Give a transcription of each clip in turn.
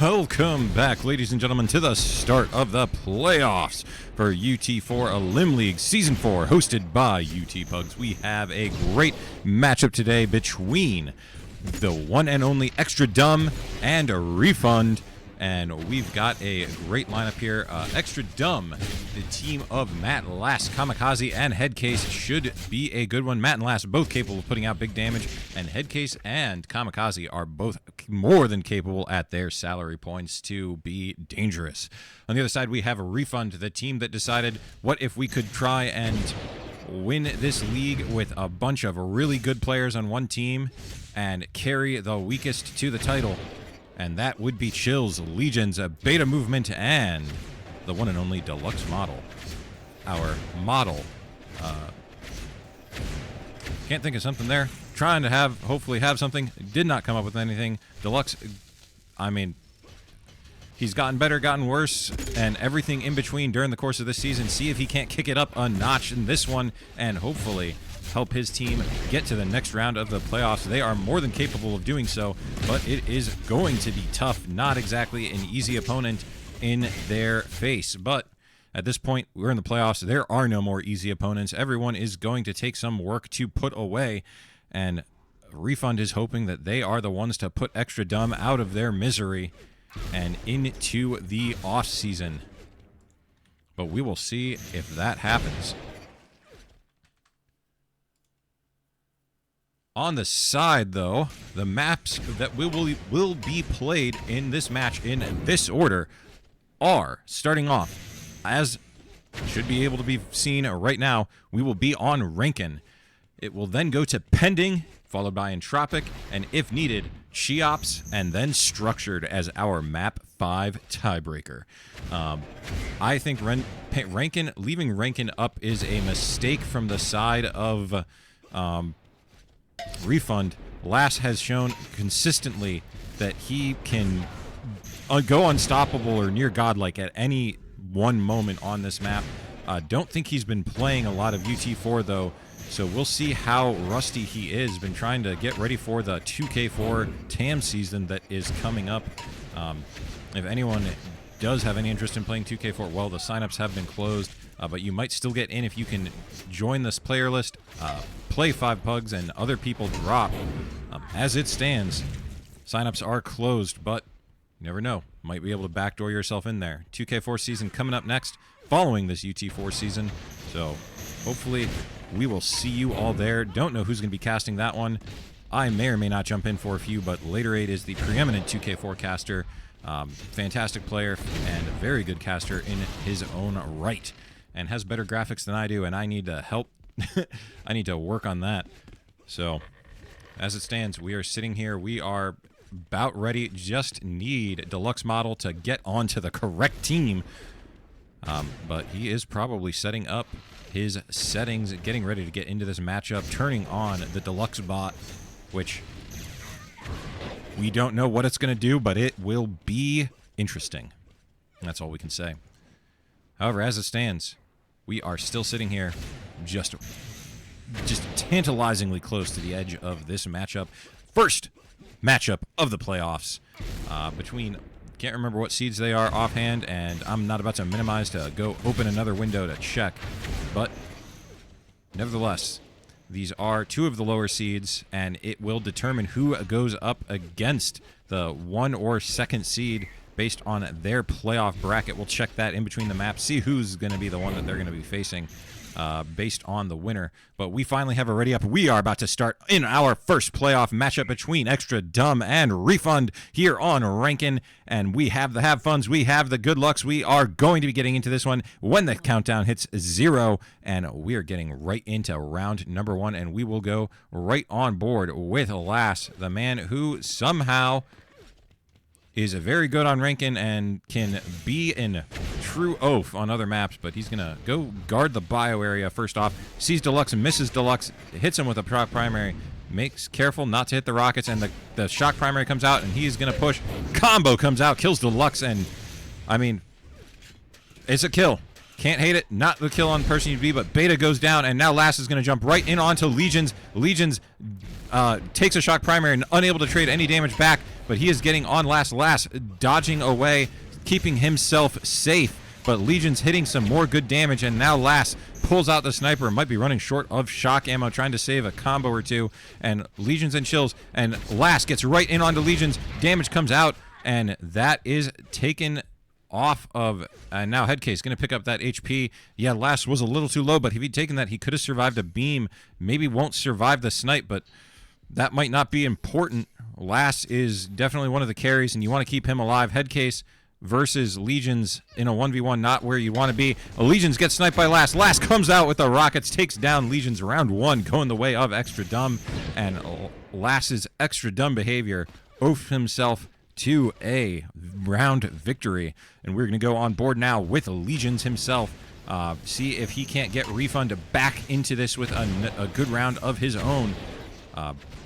Welcome back, ladies and gentlemen, to the start of the playoffs for UT4 Elim League Season 4, hosted by UTPugs. We have a great matchup today between the one and only Extra Dumb and Refund. And we've got a great lineup here. Extra Dumb, the team of Matt, Last, Kamikaze, and Headcase should be a good one. Matt and Last both capable of putting out big damage, and Headcase and Kamikaze are both more than capable at their salary points to be dangerous. On the other side, we have a Refund, the team that decided, what if we could try and win this league with a bunch of really good players on one team and carry the weakest to the title. And that would be Chills, Legions, a Beta Movement, and the one and only Deluxe Model. Our model. Can't think of something there. Trying to hopefully have something. Did not come up with anything. Deluxe, I mean, he's gotten better, gotten worse, and everything in between during the course of this season. See if he can't kick it up a notch in this one, and hopefully help his team get to the next round of the playoffs. They are more than capable of doing so, but it is going to be tough. Not exactly an easy opponent in their face, but at this point, we're in the playoffs. There are no more easy opponents. Everyone is going to take some work to put away, and Refund is hoping that they are the ones to put Extra Dumb out of their misery and into the off season. But we will see if that happens. On the side, though, the maps that will be played in this match in this order are, starting off, as should be able to be seen right now, we will be on Rankin. It will then go to Pending, followed by Entropic, and if needed, Cheops, and then Structured as our map 5 tiebreaker. I think leaving Rankin up is a mistake from the side of Refund. Lass has shown consistently that he can go unstoppable or near godlike at any one moment on this map. Don't think he's been playing a lot of UT4 though, so we'll see how rusty he is. Been trying to get ready for the 2K4 TAM season that is coming up. If anyone does have any interest in playing 2K4, well, the signups have been closed, but you might still get in if you can join this player list, play 5 pugs, and other people drop. As it stands, signups are closed, but you never know. Might be able to backdoor yourself in there. 2K4 season coming up next, following this UT4 season, so hopefully we will see you all there. Don't know who's going to be casting that one. I may or may not jump in for a few, but Later Aid is the preeminent 2K4 caster. Fantastic player and a very good caster in his own right, and has better graphics than I do, and I need to help. I need to work on that. So, as it stands, we are sitting here. We are about ready. Just need Deluxe Model to get onto the correct team. But he is probably setting up his settings, getting ready to get into this matchup, turning on the Deluxe bot, which we don't know what it's going to do, but it will be interesting. That's all we can say. However, as it stands, we are still sitting here just tantalizingly close to the edge of this matchup. First matchup of the playoffs between, can't remember what seeds they are offhand, and I'm not about to minimize to go open another window to check, but nevertheless, these are 2 of the lower seeds, and it will determine who goes up against the 1 or 2nd seed based on their playoff bracket. We'll check that in between the maps, see who's going to be the one that they're going to be facing based on the winner. But we finally have it ready up. We are about to start in our first playoff matchup between Extra Dumb and Refund here on Rankin. And we have the have funs, we have the good lucks. We are going to be getting into this one when the countdown hits 0. And we are getting right into round number 1. And we will go right on board with Lass, the man who somehow is very good on Rankin and can be in true oaf on other maps, but he's going to go guard the bio area first off. Sees Deluxe and misses Deluxe, hits him with a shock primary, makes careful not to hit the rockets, and the shock primary comes out, and he's going to push. Combo comes out, kills Deluxe, and, I mean, it's a kill. Can't hate it. Not the kill on person you'd be, but Beta goes down, and now Lass is going to jump right in onto Legions. Legions takes a shock primary and unable to trade any damage back. but he is getting on Last, dodging away, keeping himself safe. But Legion's hitting some more good damage, and now Last pulls out the sniper, might be running short of shock ammo, trying to save a combo or two, and Legions and chills, and Last gets right in onto Legions. Damage comes out, and that is taken off of, and now Headcase going to pick up that HP. Yeah, Last was a little too low, but if he'd taken that, he could have survived a beam. Maybe won't survive the snipe, but that might not be important. Last is definitely one of the carries, and you want to keep him alive. Headcase versus Legions in a 1v1, not where you want to be. Legions get sniped by Last. Last comes out with the rockets, takes down Legions round 1, going the way of Extra Dumb, and Last's extra dumb behavior oafed himself to a round victory. And we're going to go on board now with Legions himself, see if he can't get Refund back into this with a good round of his own.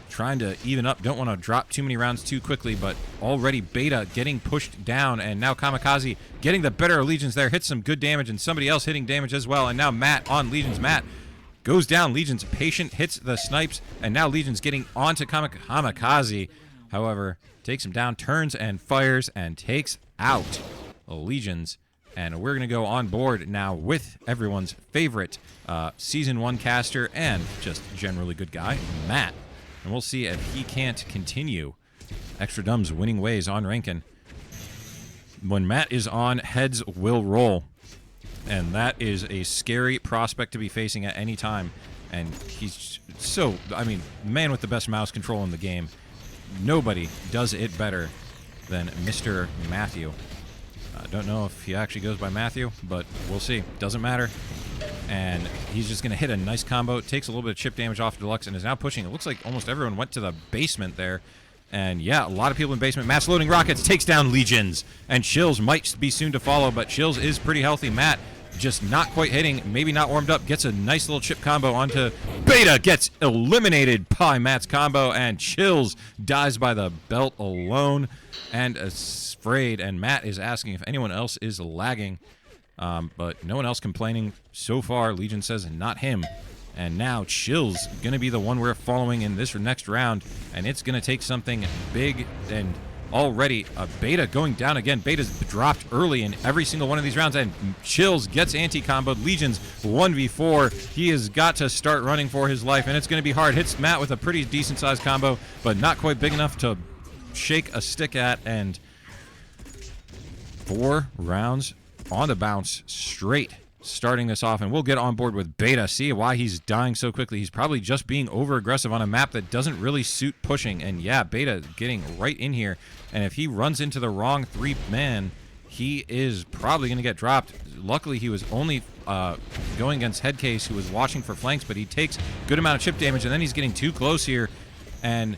Trying to even up, don't want to drop too many rounds too quickly, but already Beta getting pushed down, and now Kamikaze getting the better of Legions there, hits some good damage, and somebody else hitting damage as well, and now Matt on Legions. Matt goes down, Legions patient, hits the snipes, and now Legions getting onto Kamikaze. However, takes him down, turns and fires, and takes out Legions. And we're going to go on board now with everyone's favorite Season 1 caster and just generally good guy, Matt. And we'll see if he can't continue Extra Dumb's winning ways on Rankin. When Matt is on, heads will roll. And that is a scary prospect to be facing at any time. And he's so, I mean, man with the best mouse control in the game. Nobody does it better than Mr. Matthew. I don't know if he actually goes by Matthew, but we'll see. Doesn't matter. And he's just going to hit a nice combo. Takes a little bit of chip damage off Deluxe and is now pushing. It looks like almost everyone went to the basement there. And yeah, a lot of people in basement. Mass loading rockets, takes down Legions. And Chills might be soon to follow, but Chills is pretty healthy. Matt just not quite hitting, maybe not warmed up. Gets a nice little chip combo onto Beta. Gets eliminated by Matt's combo. And Chills dies by the belt alone and afraid. And Matt is asking if anyone else is lagging. But no one else complaining so far. Legion says not him. And now Chill's going to be the one we're following in this next round. And it's going to take something big. And already Beta going down again. Beta's dropped early in every single one of these rounds. And Chills gets anti-comboed. Legions 1v4. He has got to start running for his life. And it's going to be hard. Hits Matt with a pretty decent-sized combo. But not quite big enough to shake a stick at. And 4 rounds on the bounce straight, starting this off, and we'll get on board with Beta, see why he's dying so quickly. He's probably just being over-aggressive on a map that doesn't really suit pushing, and yeah, Beta getting right in here, and if he runs into the wrong 3-man, he is probably going to get dropped. Luckily, he was only going against Headcase, who was watching for flanks, but he takes a good amount of chip damage, and then he's getting too close here, and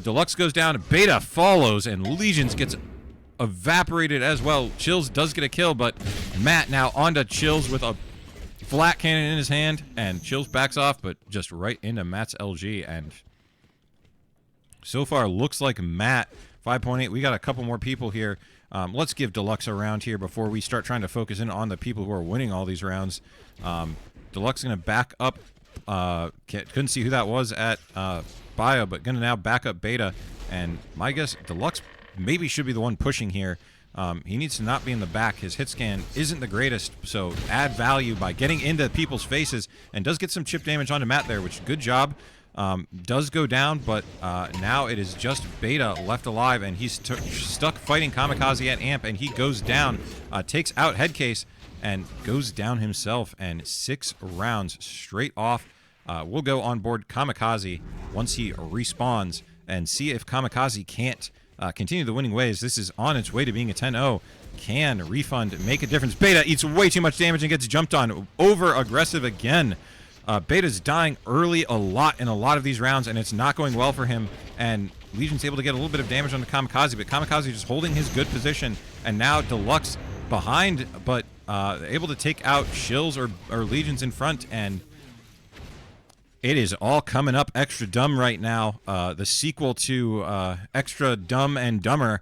Deluxe goes down, Beta follows, and Legions gets evaporated as well. Chills does get a kill, but Matt now onto Chills with a flat cannon in his hand, and Chills backs off, but just right into Matt's LG. And so far looks like Matt 5.8. We got a couple more people here. Let's give Deluxe a round here before we start trying to focus in on the people who are winning all these rounds. Deluxe going to back up. Couldn't see who that was at bio, but going to now back up Beta. And my guess, Deluxe maybe should be the one pushing here. He needs to not be in the back. His hit scan isn't the greatest, so add value by getting into people's faces, and does get some chip damage onto Matt there, which good job. Does go down, but now it is just Beta left alive, and he's stuck fighting Kamikaze at Amp, and he goes down, takes out Headcase, and goes down himself, and 6 rounds straight off. We'll go on board Kamikaze once he respawns, and see if Kamikaze can't continue the winning ways. This is on its way to being a 10-0. Can Refund make a difference? Beta eats way too much damage and gets jumped on. Over-aggressive again. Beta's dying early a lot in a lot of these rounds, and it's not going well for him. And Legion's able to get a little bit of damage on the Kamikaze, but Kamikaze just holding his good position. And now Deluxe behind, but able to take out Shills or Legions in front, and it is all coming up Extra Dumb right now. The sequel to Extra Dumb and Dumber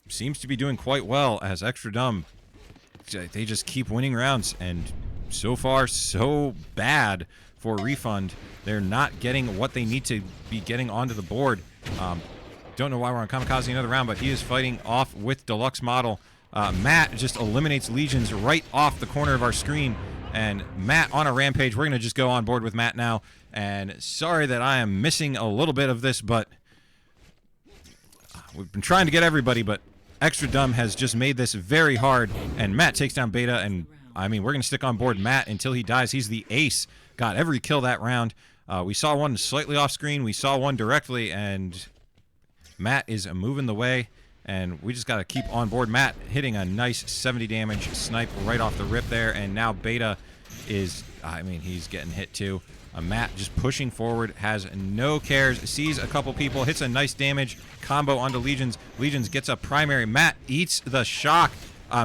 seems to be doing quite well as Extra Dumb. They just keep winning rounds, and so far, so bad for Refund. They're not getting what they need to be getting onto the board. Don't don't know why we're on Kamikaze another round, but he is fighting off with Deluxe Model. Matt just eliminates Legions right off the corner of our screen, and Matt on a rampage. We're going to just go on board with Matt now, and sorry that I am missing a little bit of this, but we've been trying to get everybody, but Extra Dumb has just made this very hard, and Matt takes down Beta, and I mean, we're going to stick on board Matt until he dies. He's the ace. Got every kill that round. We saw one slightly off screen. We saw one directly, and Matt is moving the way, and we just got to keep on board. Matt hitting a nice 70 damage snipe right off the rip there, and now Beta is, I mean, he's getting hit too. Matt just pushing forward, has no cares, sees a couple people, hits a nice damage combo onto Legions. Legions gets a primary. Matt eats the shock,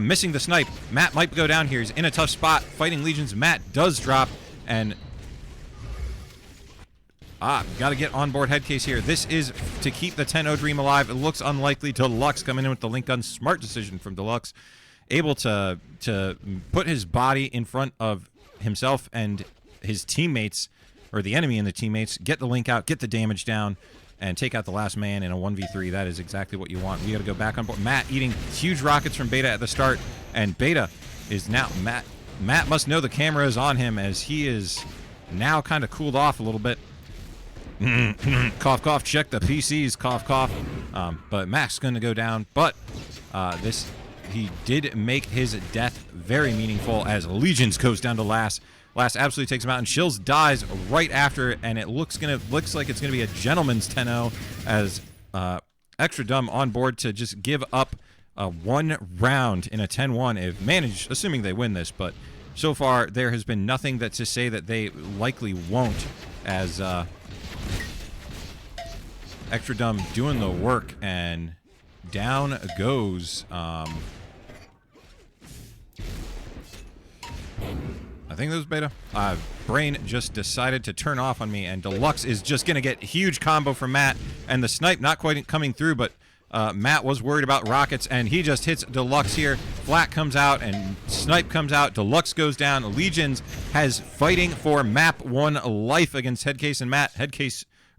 missing the snipe. Matt might go down here. He's in a tough spot fighting Legions. Matt does drop, and got to get on board Headcase here. This is to keep the 10-0 dream alive. It looks unlikely. Deluxe coming in with the link gun. Smart decision from Deluxe. Able to put his body in front of himself and his teammates, or the enemy and the teammates, get the link out, get the damage down, and take out the last man in a 1v3. That is exactly what you want. We got to go back on board. Matt eating huge rockets from Beta at the start, and Beta is now... Matt must know the camera is on him, as he is now kind of cooled off a little bit. Cough, cough, check the PCs, cough, cough. But Matt's going to go down, but he did make his death very meaningful, as Legions goes down to last. Last absolutely takes him out, and Shills dies right after it, and it looks like it's gonna be a gentleman's 10-0, as Extra Dumb on board to just give up one round in a 10-1 if managed, assuming they win this. But so far there has been nothing that to say that they likely won't, as Extra Dumb doing the work, and down goes I think that was Beta. Brain just decided to turn off on me, and Deluxe is just going to get huge combo from Matt, and the snipe not quite coming through, but Matt was worried about rockets, and he just hits Deluxe here. Flat comes out, and snipe comes out. Deluxe goes down. Legions has fighting for map 1 life against Headcase and Matt.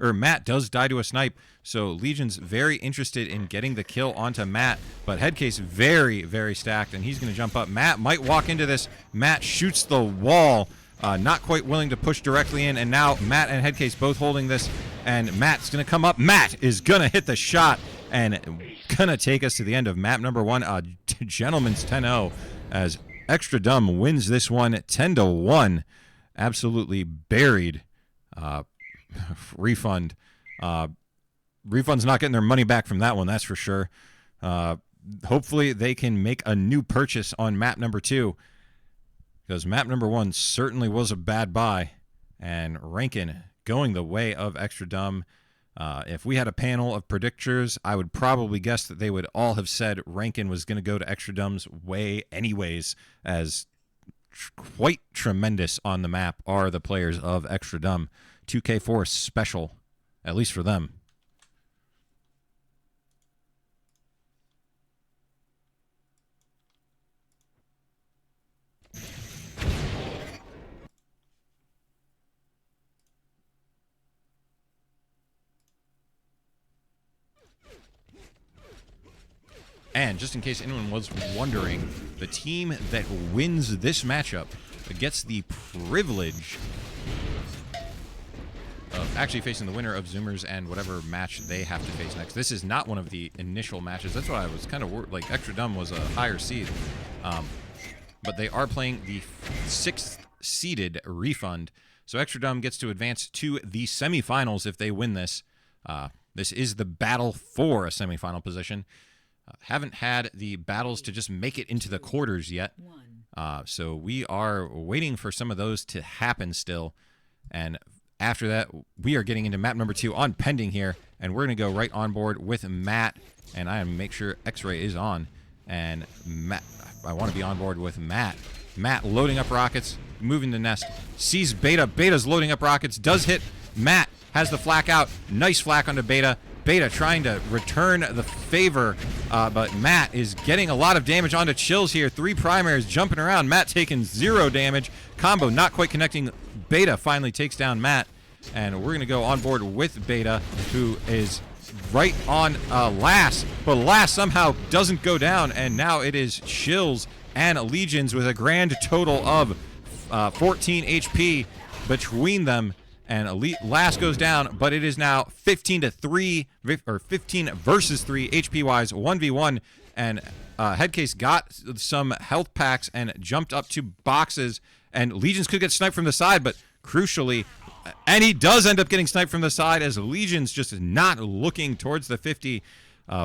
Matt does die to a snipe, so Legion's very interested in getting the kill onto Matt, but Headcase very, very stacked, and he's going to jump up. Matt might walk into this. Matt shoots the wall, not quite willing to push directly in, and now Matt and Headcase both holding this, and Matt's going to come up. Matt is going to hit the shot, and going to take us to the end of map number 1, a gentleman's 10-0, as Extra Dumb wins this one 10-1. Absolutely buried. Refund. Refund's not getting their money back from that one, that's for sure. Hopefully they can make a new purchase on map number 2, because map number 1 certainly was a bad buy, and Rankin going the way of Extra Dumb. If we had a panel of predictors, I would probably guess that they would all have said Rankin was going to go to Extra Dumb's way anyways, as quite tremendous on the map are the players of Extra Dumb. 2K4 special, at least for them. And just in case anyone was wondering, the team that wins this matchup gets the privilege of actually facing the winner of Zoomers and whatever match they have to face next. This is not one of the initial matches. That's why I was kind of worried. Like, Extra Dumb was a higher seed. But they are playing the 6th seeded Refund. So Extra Dumb gets to advance to the semifinals if they win this. This is the battle for a semifinal position. Haven't had the battles to just make it into the quarters yet. So we are waiting for some of those to happen still. And after that, we are getting into map number 2 on pending here, and we're going to go right on board with Matt, and I am make sure X-Ray is on, and Matt, I want to be on board with Matt. Matt loading up rockets, moving the nest, sees Beta. Beta's loading up rockets, does hit. Matt has the flak out. Nice flak onto Beta. Beta trying to return the favor, but Matt is getting a lot of damage onto Chills here. 3 primaries jumping around. Matt taking 0 damage. Combo not quite connecting. Beta finally takes down Matt, and we're going to go on board with Beta, who is right on Lass, but Lass somehow doesn't go down, and now it is Chills and Legions with a grand total of 14 HP between them, and Lass goes down, but it is now 15-3, or 15 versus 3 HP-wise, 1v1, and Headcase got some health packs and jumped up to boxes, and Legions could get sniped from the side, but crucially, and he does end up getting sniped from the side as Legions just not looking towards the 50.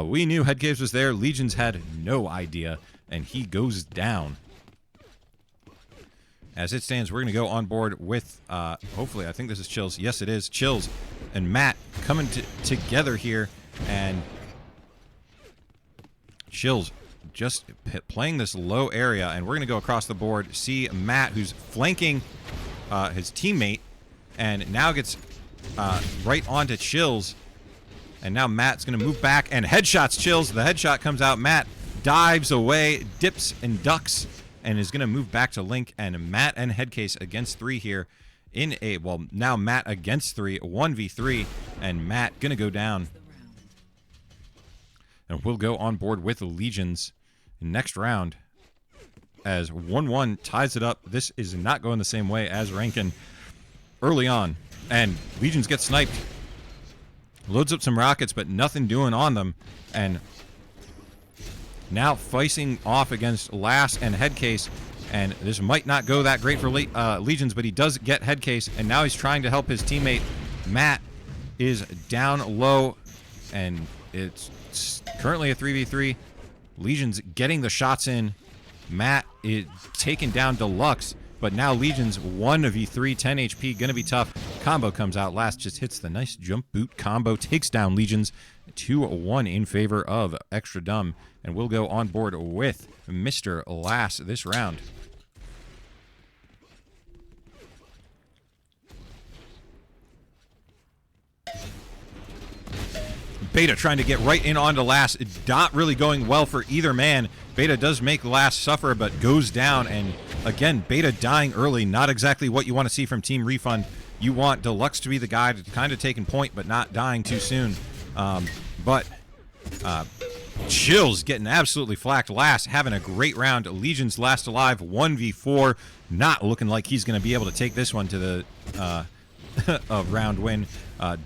We knew Headcase was there. Legions had no idea, and he goes down. As it stands, we're going to go on board with, hopefully, I think this is Chills. Yes, it is. Chills and Matt coming together here, and Chills just playing this low area, and we're going to go across the board, see Matt, who's flanking his teammate, and now gets right onto Chills, and now Matt's going to move back, and headshots Chills. The headshot comes out. Matt dives away, dips and ducks, and is going to move back to Link, and Matt and Headcase against 3 here in a, well, now Matt against 3, 1v3, and Matt going to go down. And we'll go on board with the Legions next round as 1-1 ties it up. This is not going the same way as Rankin early on, and Legions get sniped. Loads up some rockets, but nothing doing on them, and now facing off against Lass and Headcase, and this might not go that great for Legions, but he does get Headcase, and now he's trying to help his teammate. Matt is down low, and it's currently a 3v3. Legions getting the shots in. Matt is taking down Deluxe, but now Legions 1v3, 10 HP, gonna be tough. Combo comes out. Last just hits the nice jump boot combo, takes down Legions 2-1 in favor of Extra Dumb, and we'll go on board with Mr. Lass this round. Beta trying to get right in onto Lass. Not really going well for either man. Beta does make Lass suffer, but goes down, and again, Beta dying early. Not exactly what you want to see from Team Refund. You want Deluxe to be the guy to kind of taking point, but not dying too soon. Chills getting absolutely flacked. Lass having a great round. Legions last alive, 1v4. Not looking like he's going to be able to take this one to the round win.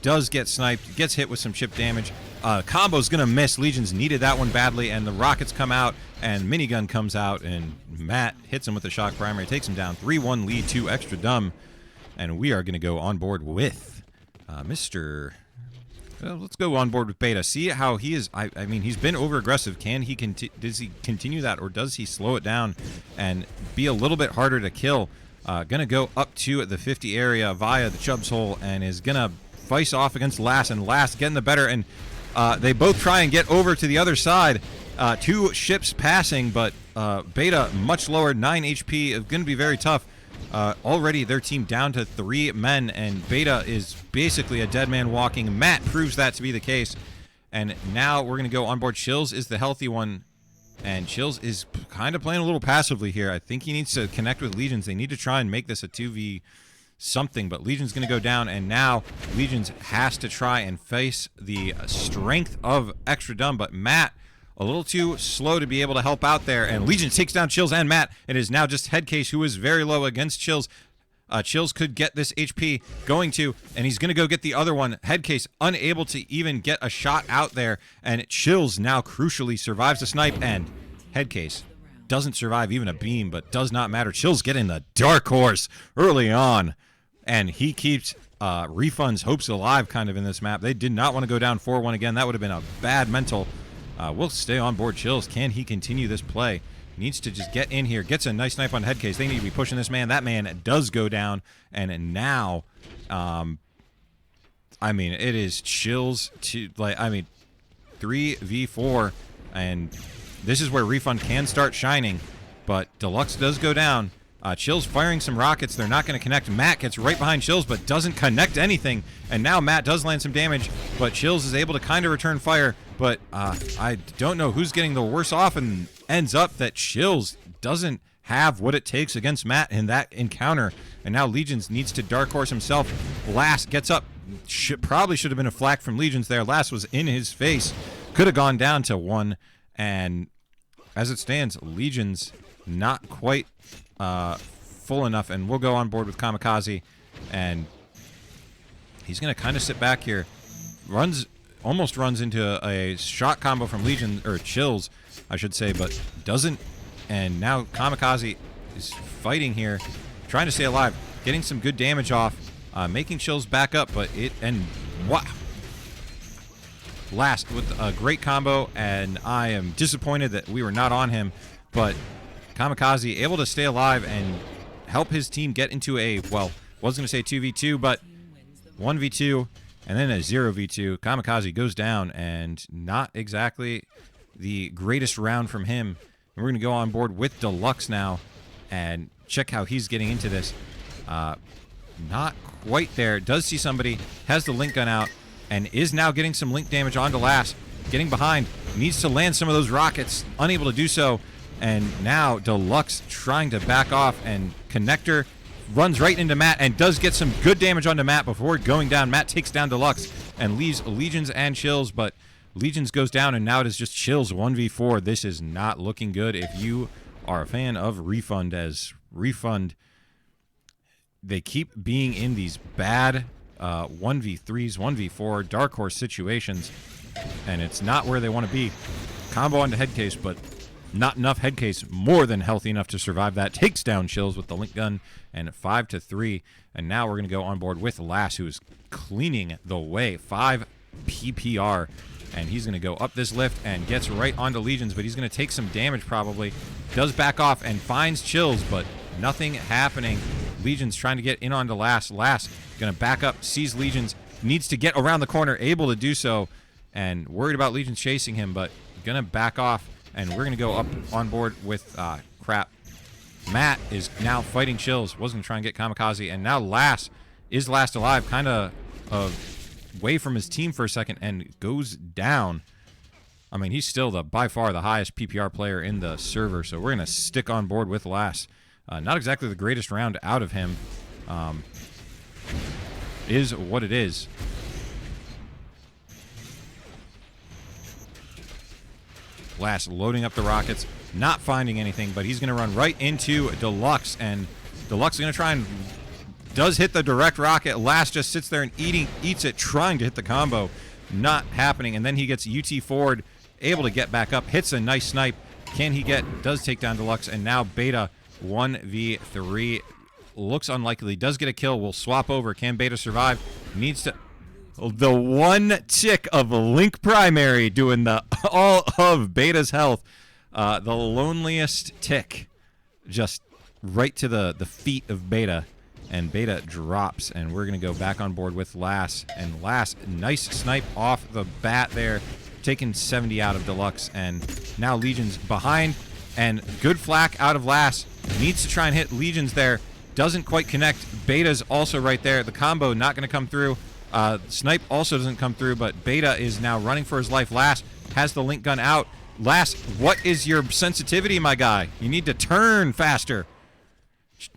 Does get sniped, gets hit with some chip damage. Combo's going to miss. Legions needed that one badly, and the rockets come out, and minigun comes out, and Matt hits him with the shock primary, takes him down. 3-1 lead to Extra Dumb, and we are going to go on board with Mr. Well, let's go on board with Beta. See how he is. I mean, he's been over aggressive. Can he does he continue that, or does he slow it down and be a little bit harder to kill? Gonna go up to the 50 area via the Chubb's hole, and is gonna face off against Lass, and Lass getting the better, and they both try and get over to the other side. 2 ships passing, but Beta much lower, 9 HP. It's gonna be very tough. Already their team down to 3 men, and Beta is basically a dead man walking. Matt proves that to be the case, and now we're going to go on board. Chills is the healthy one, and Chills is kind of playing a little passively here. I think he needs to connect with Legions. They need to try and make this a 2v something, but Legion's going to go down, and now Legions has to try and face the strength of Extra Dumb, but Matt a little too slow to be able to help out there, and Legion takes down Chills and Matt. It is now just Headcase, who is very low against Chills. Chills could get this HP going to, and he's going to go get the other one. Headcase unable to even get a shot out there, and Chills now crucially survives the snipe, and Headcase doesn't survive even a beam, but does not matter. Chills getting the dark horse early on, and he keeps Refund's hopes alive kind of in this map. They did not want to go down 4-1 again. That would have been a bad mental. We'll stay on board Chills. Can he continue this play? Needs to just get in here. Gets a nice snipe on Headcase. They need to be pushing this man. That man does go down. And now, I mean, it is Chills to, like, I mean, 3v4. And this is where Refund can start shining. But Deluxe does go down. Chills firing some rockets. They're not going to connect. Matt gets right behind Chills, but doesn't connect anything. And now Matt does land some damage, but Chills is able to kind of return fire. But I don't know who's getting the worse off, and ends up that Chills doesn't have what it takes against Matt in that encounter. And now Legions needs to dark horse himself. Lass gets up, Probably should have been a flak from Legions there. Last was in his face. Could have gone down to 1. And as it stands, Legions not quite full enough. And we'll go on board with Kamikaze. And he's going to kind of sit back here. Almost runs into a shot combo from Legion, or Chills, I should say, but doesn't. And now Kamikaze is fighting here, trying to stay alive, getting some good damage off, making Chills back up, but wow. Last with a great combo, and I am disappointed that we were not on him, but Kamikaze able to stay alive and help his team get into a, well, was going to say 2v2, but 1v2, and then a 0v2. Kamikaze goes down, and not exactly the greatest round from him. And we're going to go on board with Deluxe now and check how he's getting into this. Not quite there. Does see somebody, has the link gun out, and is now getting some link damage onto Last. Getting behind, needs to land some of those rockets, unable to do so. And now Deluxe trying to back off, and Connector runs right into Matt and does get some good damage onto Matt before going down. Matt takes down Deluxe and leaves Legions and Chills, but Legions goes down, and now it is just Chills 1v4. This is not looking good if you are a fan of Refund, as Refund, they keep being in these bad 1v3s, 1v4 Dark Horse situations, and it's not where they want to be. Combo onto Headcase, but not enough. Headcase more than healthy enough to survive that. Takes down Chills with the link gun, and 5-3. And now we're going to go on board with Lass, who is cleaning the way. 5 PPR, and he's going to go up this lift and gets right onto Legions, but he's going to take some damage probably. Does back off and finds Chills, but nothing happening. Legions trying to get in onto Lass. Lass going to back up, sees Legions, needs to get around the corner, able to do so, and worried about Legions chasing him, but going to back off. And we're going to go up on board with, crap. Matt is now fighting Chills. Was going to try and get Kamikaze. And now Last is last alive. Kind of away from his team for a second and goes down. I mean, he's still by far the highest PPR player in the server. So we're going to stick on board with Last. Not exactly the greatest round out of him. Is what it is. Last loading up the rockets, not finding anything, but he's going to run right into Deluxe, and Deluxe is going to try and does hit the direct rocket. Last just sits there and eats it, trying to hit the combo, not happening, and then he gets UT4, able to get back up, hits a nice snipe. Can he does take down Deluxe, and now Beta 1v3. Looks unlikely, does get a kill, will swap over. Can Beta survive? Needs to... The one tick of Link Primary doing all of Beta's health. The loneliest tick. Just right to the feet of Beta. And Beta drops. And we're going to go back on board with Lass. And Lass, nice snipe off the bat there. Taking 70 out of Deluxe. And now Legion's behind. And good flak out of Lass. Needs to try and hit Legions there. Doesn't quite connect. Beta's also right there. The combo not going to come through. Snipe also doesn't come through, but Beta is now running for his life. Last has the link gun out. Last, what is your sensitivity, my guy? You need to turn faster.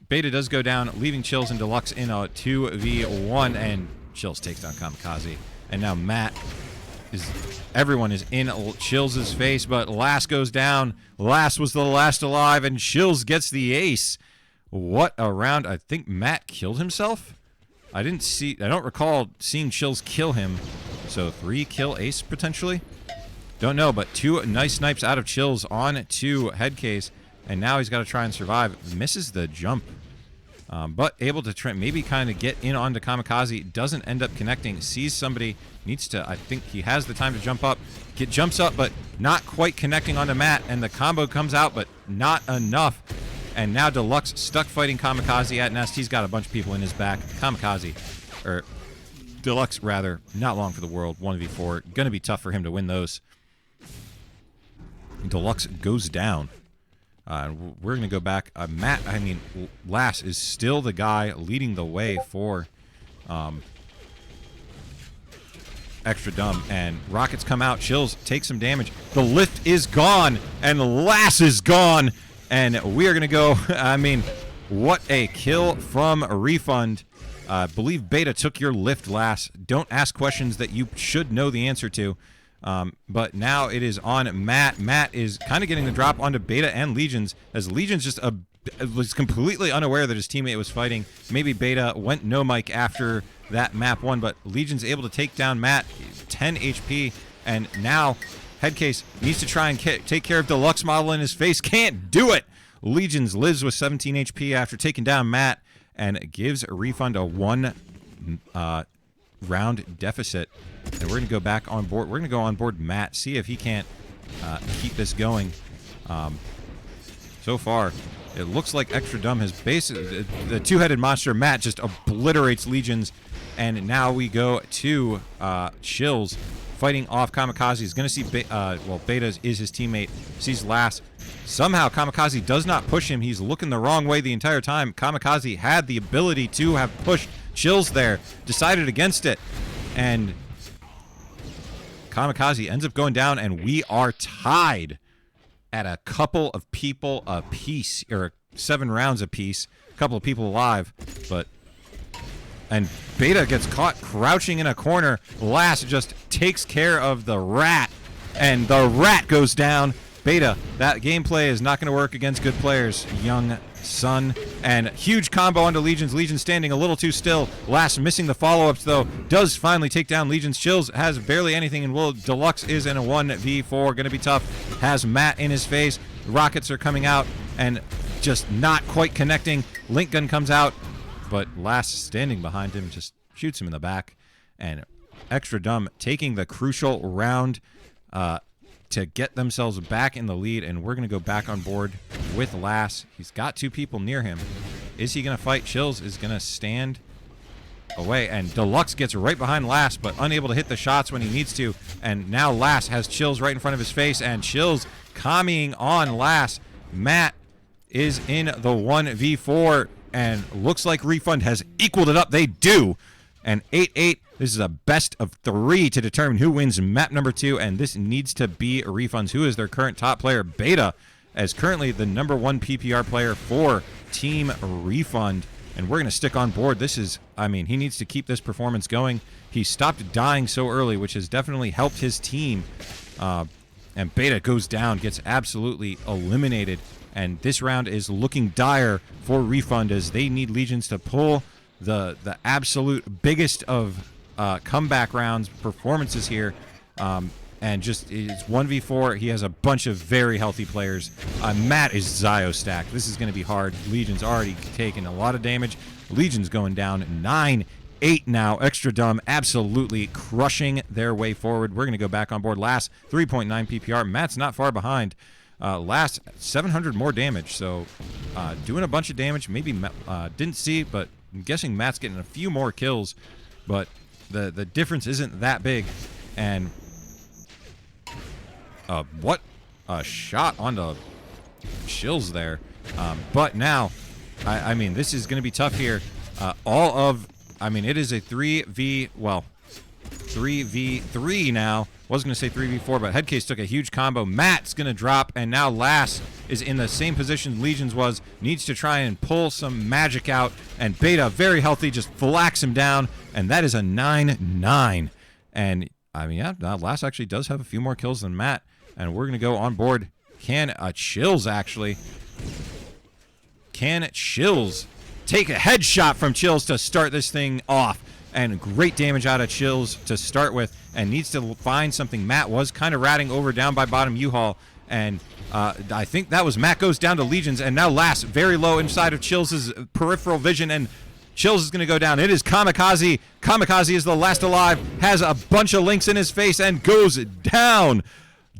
Beta does go down, leaving Chills and Deluxe in a 2v1, and Chills takes down Kamikaze. And now everyone is in Chills' face, but Last goes down. Last was the last alive, and Chills gets the ace. What a round. I think Matt killed himself? I don't recall seeing Chills kill him. So 3 kill ace potentially? Don't know, but 2 nice snipes out of Chills on to Headcase. And now he's got to try and survive. Misses the jump. But able to try, maybe kind of get in onto Kamikaze. Doesn't end up connecting. Sees somebody. Needs to, I think he has the time to jump up. Jumps up, but not quite connecting onto Matt. And the combo comes out, but not enough. And now Deluxe stuck fighting Kamikaze at Nest. He's got a bunch of people in his back. Kamikaze, or Deluxe rather, not long for the world. 1v4. Going to be tough for him to win those. Deluxe goes down. We're going to go back. Lass is still the guy leading the way for Extra Dumb. And rockets come out. Chills take some damage. The lift is gone. And Lass is gone. And we are going to go, what a kill from Refund. Believe Beta took your lift last. Don't ask questions that you should know the answer to. But now it is on Matt. Matt is kind of getting the drop onto Beta and Legions, as Legions just was completely unaware that his teammate was fighting. Maybe Beta went no mic after that map 1, but Legion's able to take down Matt, 10 HP, and now Headcase needs to try and take care of Deluxe Model in his face. Can't do it! Legions lives with 17 HP after taking down Matt and gives Refund a 1 round deficit. And we're going to go back on board. We're going to go on board Matt, see if he can't keep this going. So far, it looks like Extra Dumb has basically... The two-headed monster, Matt, just obliterates Legions. And now we go to Chills fighting off Kamikaze. He's going to see... Beta is his teammate. Sees Last. Somehow, Kamikaze does not push him. He's looking the wrong way the entire time. Kamikaze had the ability to have pushed Chills there. Decided against it. And Kamikaze ends up going down, and we are tied at a couple of people apiece, or 7 rounds apiece. A couple of people alive, and Beta gets caught crouching in a corner. Last just takes care of the rat, and the rat goes down. Beta, that gameplay is not going to work against good players, young son. And huge combo onto Legions. Legion standing a little too still. Last missing the follow-ups, though. Does finally take down Legions. Chills has barely anything, and Will Deluxe is in a 1v4. Going to be tough. Has Matt in his face. Rockets are coming out and just not quite connecting. Link gun comes out, but Last standing behind him just shoots him in the back. And Extra Dumb taking the crucial round to get themselves back in the lead, and we're going to go back on board with Lass. He's got 2 people near him. Is he going to fight? Chills is going to stand away, and Deluxe gets right behind Lass, but unable to hit the shots when he needs to, and now Lass has Chills right in front of his face, and Chills commieing on Lass. Matt is in the 1v4, and looks like Refund has equaled it up. They do, and 8-8. This is a best of 3 to determine who wins map number 2, and this needs to be Refunds, who is their current top player. Beta, as currently the #1 PPR player for Team Refund, and we're going to stick on board. This is, I mean, he needs to keep this performance going. He stopped dying so early, which has definitely helped his team, and Beta goes down, gets absolutely eliminated, and this round is looking dire for Refund, as they need Legions to pull the absolute biggest of comeback rounds performances here, and just it's 1v4. He has a bunch of very healthy players. Matt is Zio stacked. This is going to be hard. Legion's already taken a lot of damage. Legion's going down 9-8 now. Extra Dumb absolutely crushing their way forward. We're going to go back on board. Last 3.9 PPR. Matt's not far behind. Last 700 more damage, so doing a bunch of damage. Maybe didn't see, but I'm guessing Matt's getting a few more kills, but the difference isn't that big. And what a shot onto Chills there. But now, I mean, this is going to be tough here. I mean, it is a 3v3 now. Was going to say 3v4, but Headcase took a huge combo. Matt's going to drop, and now Lass is in the same position Legions was. Needs to try and pull some magic out, and Beta, very healthy, just flacks him down, and that is a 9-9. And, I mean, yeah, Lass actually does have a few more kills than Matt, and we're going to go on board. Can Chills take a headshot from Chills to start this thing off? And great damage out of Chills to start with, and needs to find something. Matt was kind of ratting over down by bottom U-Haul, and I think that was Matt goes down to Legions, and now Last very low inside of Chills' peripheral vision, and Chills is going to go down. It is Kamikaze. Kamikaze is the last alive, has a bunch of links in his face, and goes down.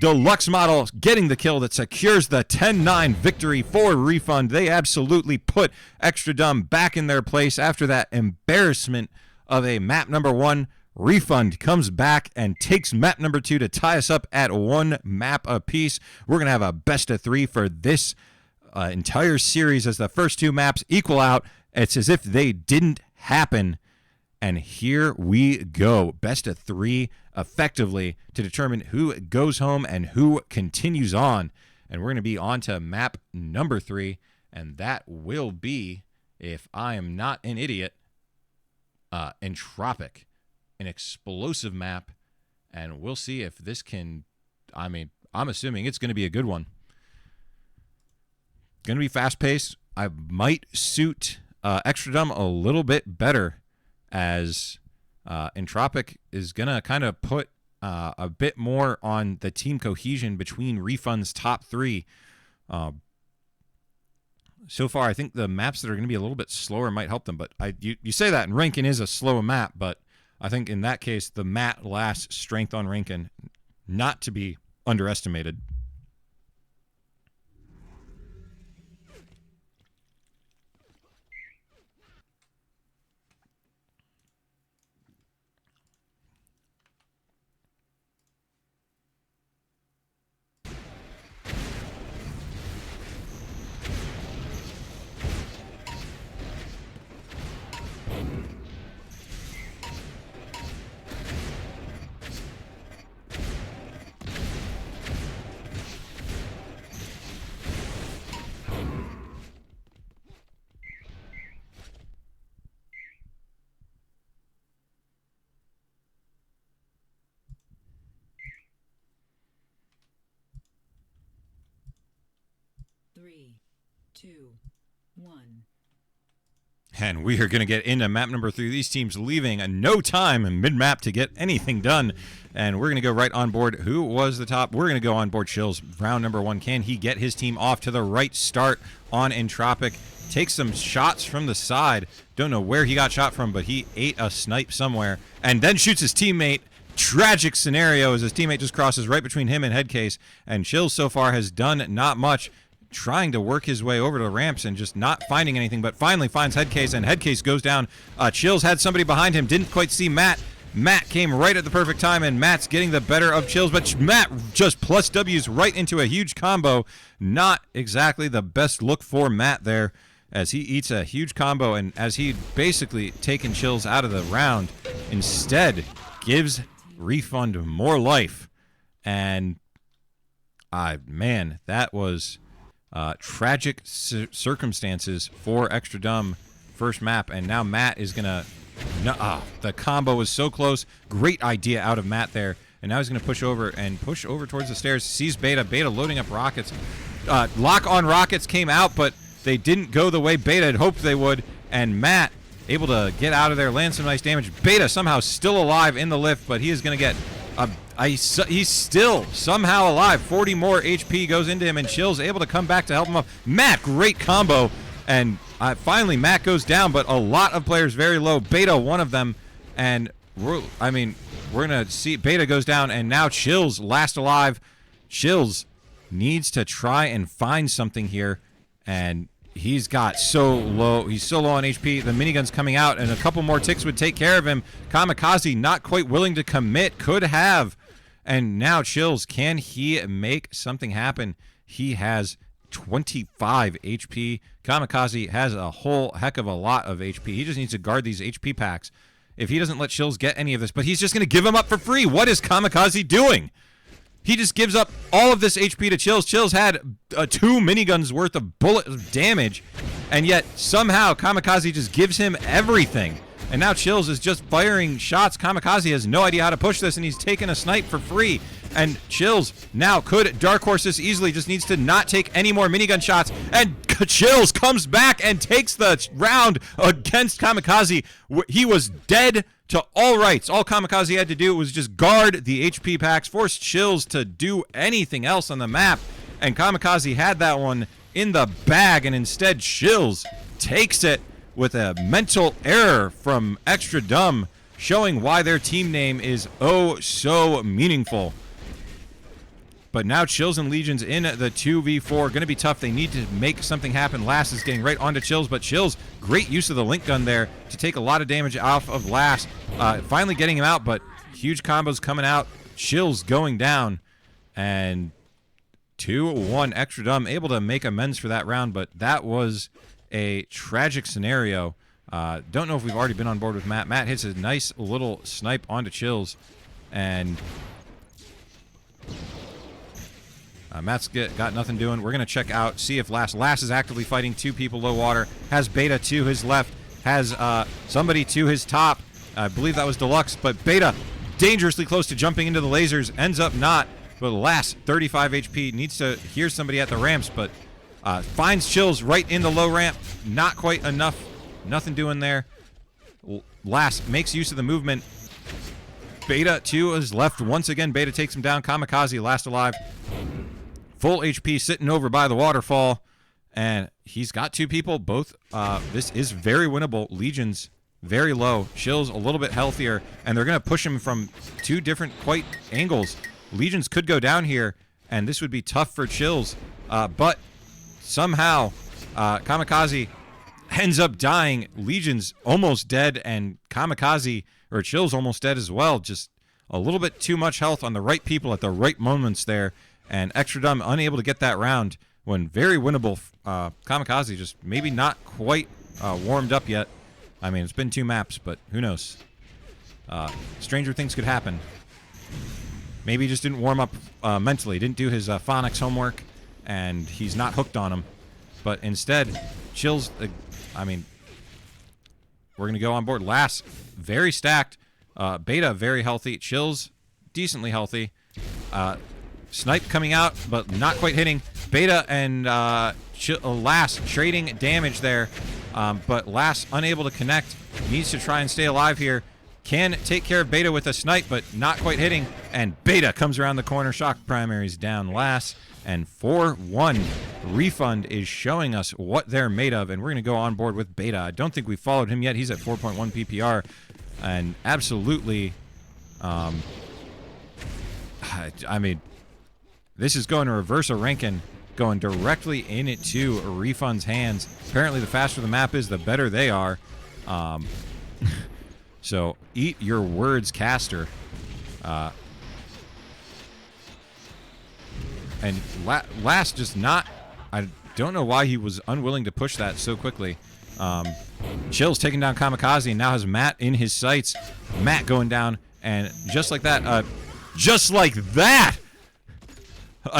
Deluxe Model getting the kill that secures the 10-9 victory for Refund. They absolutely put Extra Dumb back in their place after that embarrassment of a map #1. Refund comes back and takes map #2 to tie us up at 1 map apiece. We're going to have a best of 3 for this entire series, as the first 2 maps equal out. It's as if they didn't happen. And here we go. Best of 3 effectively to determine who goes home and who continues on. And we're going to be on to map #3. And that will be, if I am not an idiot, Entropic, an explosive map, and we'll see if this can, I mean, I'm assuming it's going to be a good one. Going to be fast-paced. I might suit Extra Dumb a little bit better, as Entropic is going to kind of put a bit more on the team cohesion between Refund's top three. So far, I think the maps that are going to be a little bit slower might help them, but you say that, and Rankin is a slow map, but I think in that case, the mat last strength on Rankin, not to be underestimated. Three, two, one. And we are going to get into map number 3. These teams leaving no time mid-map to get anything done. And we're going to go right on board. Who was the top? We're going to go on board Chills. Round number 1. Can he get his team off to the right start on Entropic? Takes some shots from the side. Don't know where he got shot from, but he ate a snipe somewhere. And then shoots his teammate. Tragic scenario as his teammate just crosses right between him and Headcase. And Chills so far has done not much, trying to work his way over to the ramps and just not finding anything, but finally finds Headcase, and Headcase goes down. Chills had somebody behind him, didn't quite see Matt. Matt came right at the perfect time, and Matt's getting the better of Chills, but Matt just plus W's right into a huge combo. Not exactly the best look for Matt there, as he eats a huge combo, and as he'd basically taken Chills out of the round, instead gives Refund more life. And man, that was tragic circumstances for Extra Dumb first map, and now Matt is gonna the combo was so close. Great idea out of Matt there, and now he's gonna push over towards the stairs. Sees Beta loading up rockets. Lock on rockets came out, but they didn't go the way Beta had hoped they would, and Matt able to get out of there, land some nice damage. Beta somehow still alive in the lift, but he is gonna get he's still somehow alive. 40 more HP goes into him, and Chills able to come back to help him up. Matt, great combo, and finally Matt goes down, but a lot of players very low. Beta, one of them, and we're gonna see Beta goes down, and now Chills last alive. Chills needs to try and find something here, and he's got so low. He's so low on HP. The minigun's coming out, and a couple more ticks would take care of him. Kamikaze not quite willing to commit. Could have. And now Chills, can he make something happen? He has 25 HP. Kamikaze has a whole heck of a lot of HP. He just needs to guard these HP packs. If he doesn't let Chills get any of this, but he's just going to give him up for free. What is Kamikaze doing? He just gives up all of this HP to Chills. Chills had 2 miniguns worth of bullet damage, and yet somehow Kamikaze just gives him everything. And now Chills is just firing shots. Kamikaze has no idea how to push this, and he's taking a snipe for free. And Chills now could Dark Horse this easily, just needs to not take any more minigun shots. And Chills comes back and takes the round against Kamikaze. He was dead to all rights. All Kamikaze had to do was just guard the HP packs, force Chills to do anything else on the map. And Kamikaze had that one in the bag, and instead Chills takes it with a mental error from Extra Dumb, showing why their team name is oh so meaningful. But now Chills and Legions in the 2v4. Going to be tough. They need to make something happen. Last is getting right onto Chills, but Chills, great use of the link gun there to take a lot of damage off of Last. Finally getting him out, but huge combos coming out. Chills going down, and 2-1 Extra Dumb able to make amends for that round, but that was a tragic scenario. Don't know if we've already been on board with Matt. Matt hits a nice little snipe onto Chills, and Matt's got nothing doing. We're going to check out, see if Last is actively fighting 2 people low water. Has Beta to his left. has somebody to his top. I believe that was Deluxe, but Beta dangerously close to jumping into the lasers, ends up not. But last 35 HP, needs to hear somebody at the ramps, but finds Chills right in the low ramp. Not quite enough. Nothing doing there. Last makes use of the movement. Beta 2 is left once again. Beta takes him down. Kamikaze last alive. Full HP sitting over by the waterfall. And he's got 2 people. Both, this is very winnable. Legion's very low. Chills a little bit healthier. And they're going to push him from 2 different quite angles. Legions could go down here, and this would be tough for Chills. But somehow, Kamikaze ends up dying. Legion's almost dead, and Kamikaze, or Chills, almost dead as well. Just a little bit too much health on the right people at the right moments there. And Extra Dumb unable to get that round when very winnable. Kamikaze just maybe not quite warmed up yet. I mean, it's been 2 maps, but who knows? Stranger things could happen. Maybe he just didn't warm up mentally, didn't do his phonics homework, and he's not hooked on him. But instead, Chills, I mean, we're going to go on board. Last, very stacked. Beta, very healthy. Chills, decently healthy. Snipe coming out, but not quite hitting. Beta and Last trading damage there, but Last unable to connect. Needs to try and stay alive here. Can take care of Beta with a snipe, but not quite hitting. And Beta comes around the corner. Shock primaries down last. And 4-1. Refund is showing us what they're made of. And we're going to go on board with Beta. I don't think we followed him yet. He's at 4.1 PPR. And absolutely, I mean, this is going to reverse a Rankin. Going directly into Refund's hands. Apparently, the faster the map is, the better they are. So, eat your words, caster. And Last just not... I don't know why he was unwilling to push that so quickly. Chill's taking down Kamikaze and now has Matt in his sights. Matt going down, and just like that, a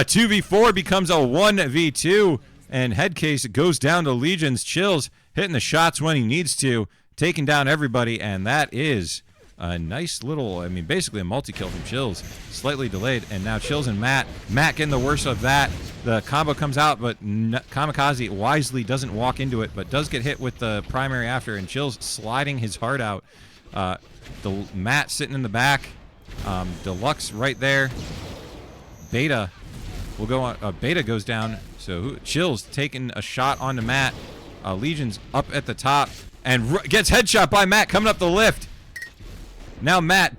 2v4 becomes a 1v2, and Headcase goes down to Legions. Chills hitting the shots when he needs to, taking down everybody, and that is a nice little, I mean, basically a multi-kill from Chills. Slightly delayed, and now Chills and Matt getting the worst of that. The combo comes out, but Kamikaze wisely doesn't walk into it, but does get hit with the primary after, and Chills sliding his heart out. Matt sitting in the back. Deluxe right there. Beta will go on. Beta goes down, so Chills taking a shot onto Matt. Legion's up at the top. And gets headshot by Matt coming up the lift. Now Matt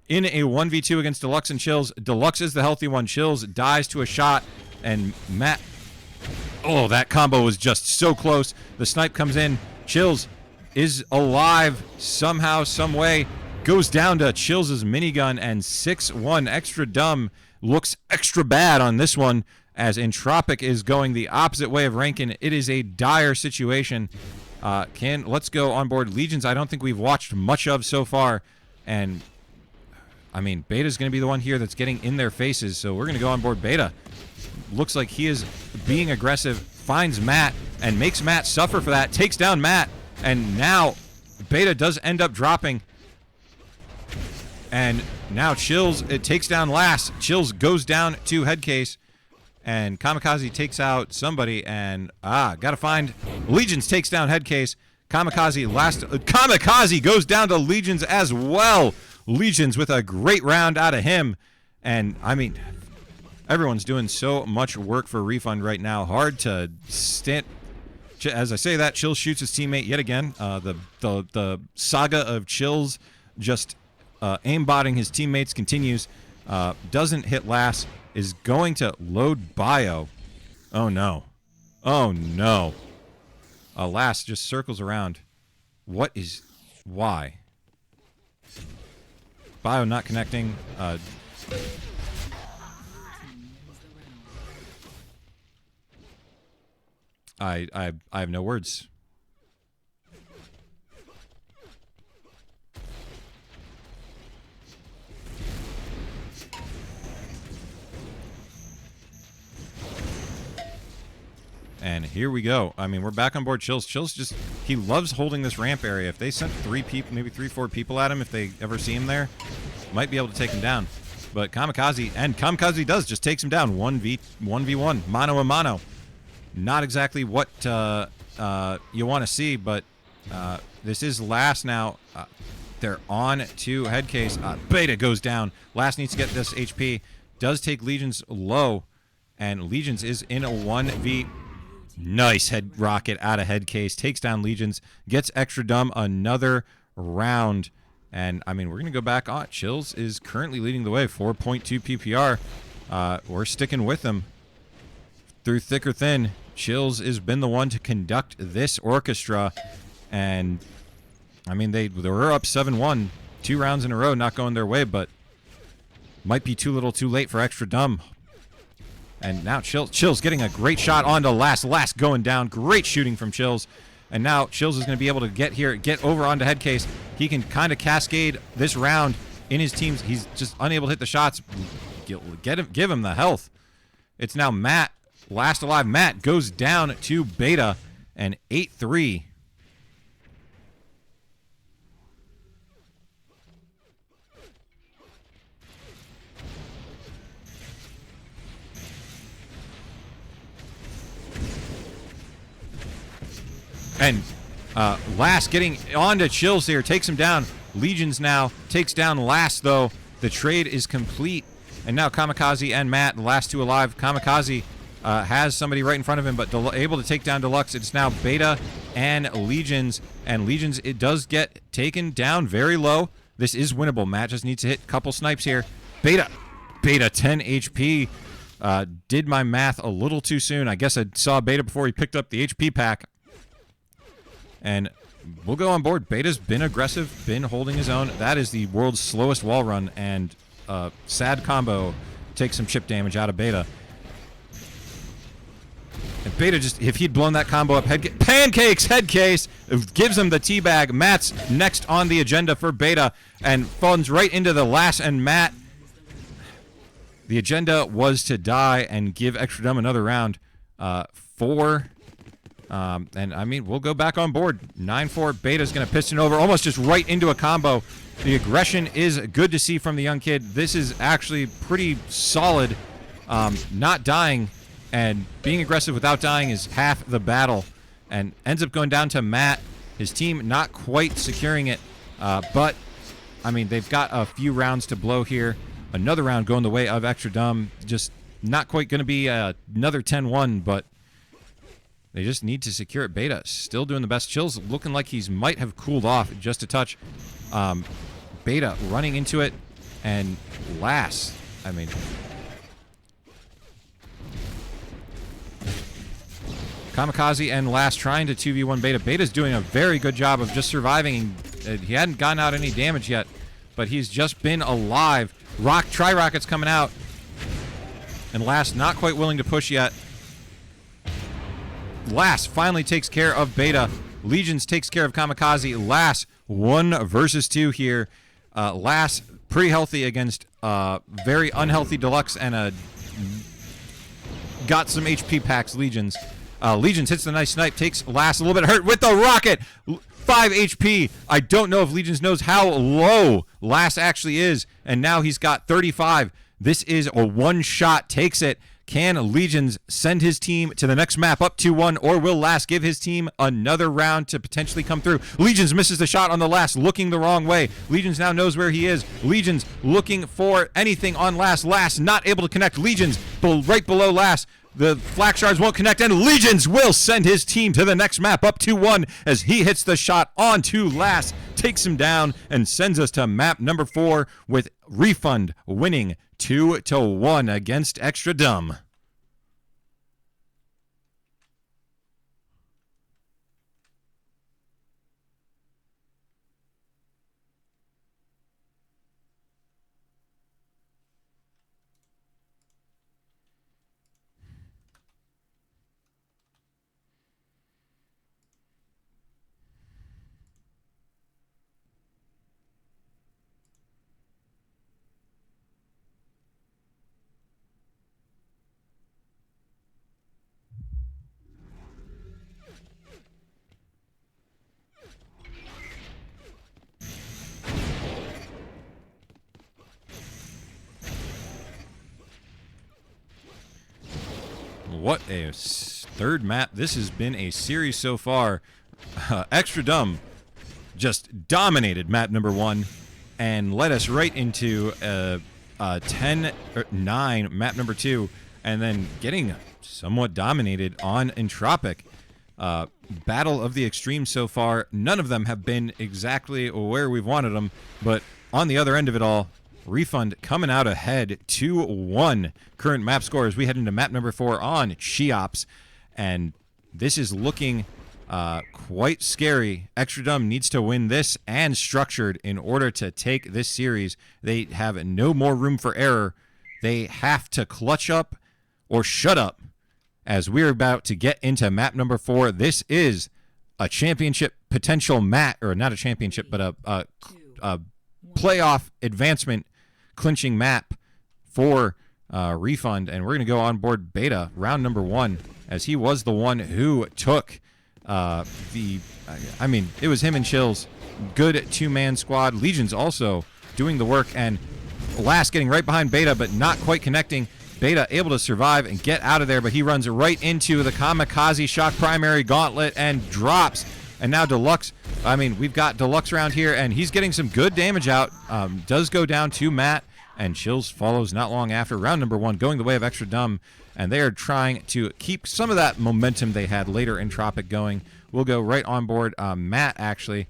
in a 1v2 against Deluxe and Chills. Deluxe is the healthy one. Chills dies to a shot. And Matt... Oh, that combo was just so close. The snipe comes in. Chills is alive somehow, some way. Goes down to Chills' minigun. And 6-1. Extra Dumb looks extra bad on this one. As Entropic is going the opposite way of Rankin. It is a dire situation. Let's go on board Legions. I don't think we've watched much of so far, and I mean, Beta's going to be the one here that's getting in their faces, so we're going to go on board Beta. Looks like he is being aggressive, finds Matt, and makes Matt suffer for that, takes down Matt, and now Beta does end up dropping, and now Chills, it takes down Last. Chills goes down to Headcase. And Kamikaze takes out somebody, and gotta find Legions takes down Headcase. Kamikaze goes down to Legions as well. Legions with a great round out of him, and I mean, everyone's doing so much work for Refund right now. Hard to stand. As I say that, Chills shoots his teammate yet again. The saga of Chills just aimbotting his teammates continues. Doesn't hit Last. Is going to load bio. Oh no. Oh no. Last just circles around. Why? Bio not connecting. I have no words. And here we go. I mean, we're back on board. Chills just, he loves holding this ramp area. If they sent 3 people, maybe 3-4 people at him, if they ever see him there, might be able to take him down. But Kamikaze does, just takes him down. 1v1, mano a mano. Not exactly what you want to see, but this is last now. They're on to Headcase. Beta goes down. Last needs to get this HP. Does take Legions low, and Legions is in a 1v. Nice head rocket out of Headcase. Takes down Legions. Gets extra dumb another round. And, I mean, we're going to go back on. Chills is currently leading the way. 4.2 PPR. We're sticking with him through thick or thin. Chills has been the one to conduct this orchestra. And, I mean, they were up 7-1. 2 rounds in a row, not going their way, but might be too little too late for extra dumb. And now Chills getting a great shot onto Last. Last going down. Great shooting from Chills. And now Chills is going to be able to get over onto Headcase. He can kind of cascade this round in his teams. He's just unable to hit the shots. Give him the health. It's now Matt. Last alive. Matt goes down to Beta. And 8-3. And Last getting onto Chills here, takes him down. Legions now takes down Last, though. The trade is complete. And now Kamikaze and Matt, the last 2 alive. Kamikaze has somebody right in front of him, but able to take down Deluxe. It's now Beta and Legions. And Legions, it does get taken down very low. This is winnable. Matt just needs to hit a couple snipes here. Beta 10 HP. Did my math a little too soon. I guess I saw Beta before he picked up the HP pack. And we'll go on board. Beta's been aggressive, been holding his own. That is the world's slowest wall run, and sad combo takes some chip damage out of Beta. And Beta just, if he'd blown that combo up, pancakes, Headcase, gives him the teabag. Matt's next on the agenda for Beta, and falls right into the Last and Matt. The agenda was to die and give Extra Dumb another round. And, I mean, we'll go back on board. 9-4. Beta's going to piston over almost just right into a combo. The aggression is good to see from the young kid. This is actually pretty solid. Not dying and being aggressive without dying is half the battle. And ends up going down to Matt. His team not quite securing it. But, I mean, they've got a few rounds to blow here. Another round going the way of Extra Dumb. Just not quite going to be another 10-1, but they just need to secure it. Beta still doing the best. Chills looking like he's might have cooled off just a touch. Beta running into it. And Last, I mean, Kamikaze and Last trying to 2v1 Beta. Beta's doing a very good job of just surviving. He hadn't gotten out any damage yet, but he's just been alive. Tri-Rocket's coming out. And Last not quite willing to push yet. Last finally takes care of Beta. Legions takes care of Kamikaze. Last 1 versus 2 here. Last pretty healthy against very unhealthy Deluxe and got some HP packs Legions. Legions hits the nice snipe, takes Last a little bit hurt with the rocket. 5 HP. I don't know if Legions knows how low Last actually is, and now he's got 35. This is a one-shot, takes it. Can Legions send his team to the next map up 2-1, or will Last give his team another round to potentially come through? Legions misses the shot on the Last, looking the wrong way. Legions now knows where he is. Legions looking for anything on Last. Last not able to connect. Legions right below Last. The flak shards won't connect, and Legions will send his team to the next map up 2-1 as he hits the shot onto Last, takes him down, and sends us to map number 4 with Refund winning 2-1 against Extra Dumb. what a third map. This has been a series so far. Extra Dumb just dominated map number 1 and led us right into 10-9 map number 2, and then getting somewhat dominated on Entropic. Battle of the extremes so far. None of them have been exactly where we've wanted them, but on the other end of it all, Refund coming out ahead 2-1. Current map score as we head into map number 4 on Cheops, and this is looking quite scary. Extra Dumb needs to win this and Structured in order to take this series. They have no more room for error. They have to clutch up or shut up as we're about to get into map number 4. This is a championship potential map, or not a championship, but a playoff advancement clinching map for Refund, and we're going to go on board Beta round number 1 as he was the one who took it was him and Chills. Good two-man squad. Legion's also doing the work, and Last getting right behind Beta, but not quite connecting. Beta able to survive and get out of there, but he runs right into the Kamikaze Shock Primary Gauntlet and drops. And now Deluxe, we've got Deluxe around here, and he's getting some good damage out. Does go down to Matt, and Chills follows not long after. Round number 1 going the way of Extra Dumb, and they are trying to keep some of that momentum they had later in Tropic going. We'll go right on board Matt, actually,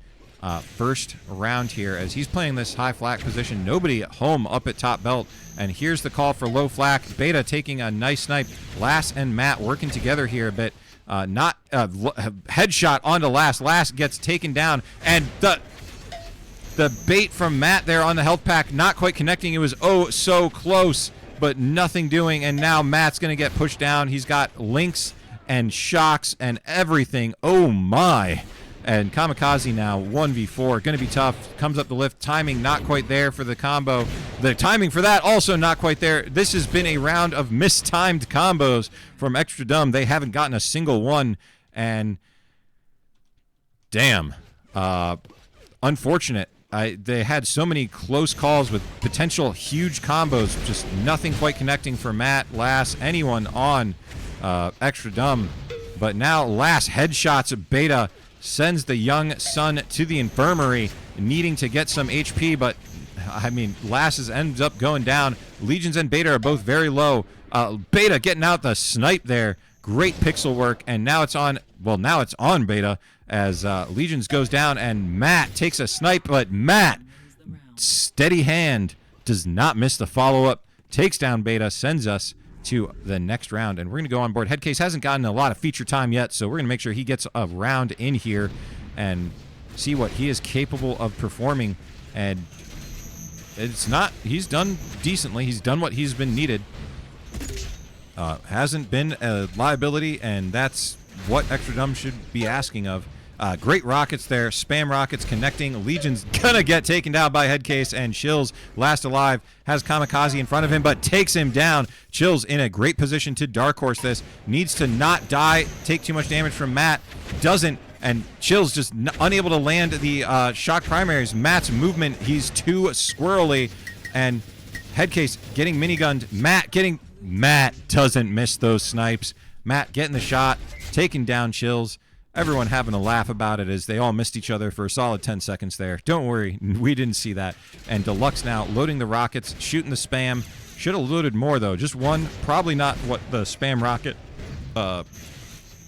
first round here, as he's playing this high flak position. Nobody at home up at top belt, and here's the call for low flak. Beta taking a nice snipe. Last and Matt working together here a bit. Headshot onto Last. Last gets taken down, and the bait from Matt there on the health pack not quite connecting. It was so close, but nothing doing, and now Matt's going to get pushed down. He's got links and shocks and everything. Oh my. And Kamikaze now 1v4, going to be tough. Comes up the lift, timing not quite there for the combo. The timing for that also not quite there. This has been a round of mistimed combos from Extra Dumb. They haven't gotten a single one, and damn, unfortunate. They had so many close calls with potential huge combos, just nothing quite connecting for Matt, Lass, anyone on Extra Dumb. But now Lass headshots Beta, sends the young son to the infirmary, needing to get some HP, but Lass ends up going down. Legions and Beta are both very low. Beta getting out the snipe there. Great pixel work, and now it's on Beta as Legions goes down, and Matt takes a snipe, but Matt, steady hand, does not miss the follow-up, takes down Beta, sends us to the next round, and we're going to go on board. Headcase hasn't gotten a lot of feature time yet, so we're going to make sure he gets a round in here and see what he is capable of performing. And he's done decently. He's done what he's been needed. Hasn't been a liability, and that's what Extra Dumb should be asking of. Great rockets there, spam rockets connecting. Legion's gonna get taken down by Headcase, and Chills, last alive, has Kamikaze in front of him, but takes him down. Chills in a great position to Dark Horse this. Needs to not die, take too much damage from Matt. Doesn't, and Chills just unable to land the shock primaries. Matt's movement, he's too squirrely, and Headcase getting minigunned. Matt doesn't miss those snipes. Matt getting the shot, taking down Chills. Everyone having a laugh about it as they all missed each other for a solid 10 seconds there. Don't worry, we didn't see that. And Deluxe now loading the rockets, shooting the spam. Should have loaded more, though. Just one. Probably not what the spam rocket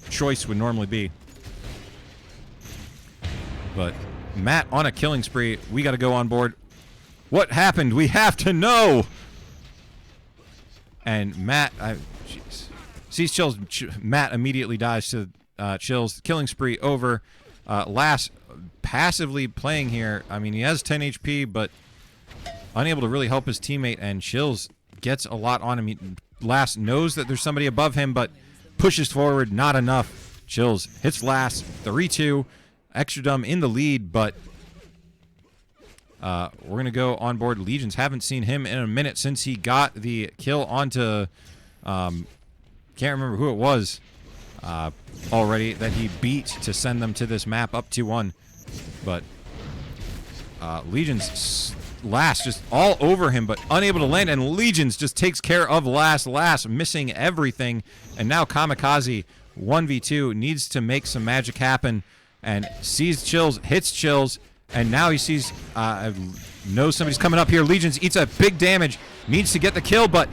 choice would normally be. But Matt on a killing spree. We got to go on board. What happened? We have to know! And Matt, jeez. Sees Chills. Matt immediately dies to Chills. Killing spree over. Lass passively playing here. He has 10 HP, but unable to really help his teammate, and Chills gets a lot on him. Lass knows that there's somebody above him, but pushes forward. Not enough. Chills hits Lass. 3-2. Extra Dumb in the lead, but we're going to go on board Legions. Haven't seen him in a minute since he got the kill onto... can't remember who it was already that he beat to send them to this map up 2-1. But Legions Last just all over him, but unable to land, and Legions just takes care of Last. Last missing everything, and now Kamikaze 1v2 needs to make some magic happen, and sees Chills, hits Chills, and now he sees, knows somebody's coming up here. Legions eats a big damage, needs to get the kill, but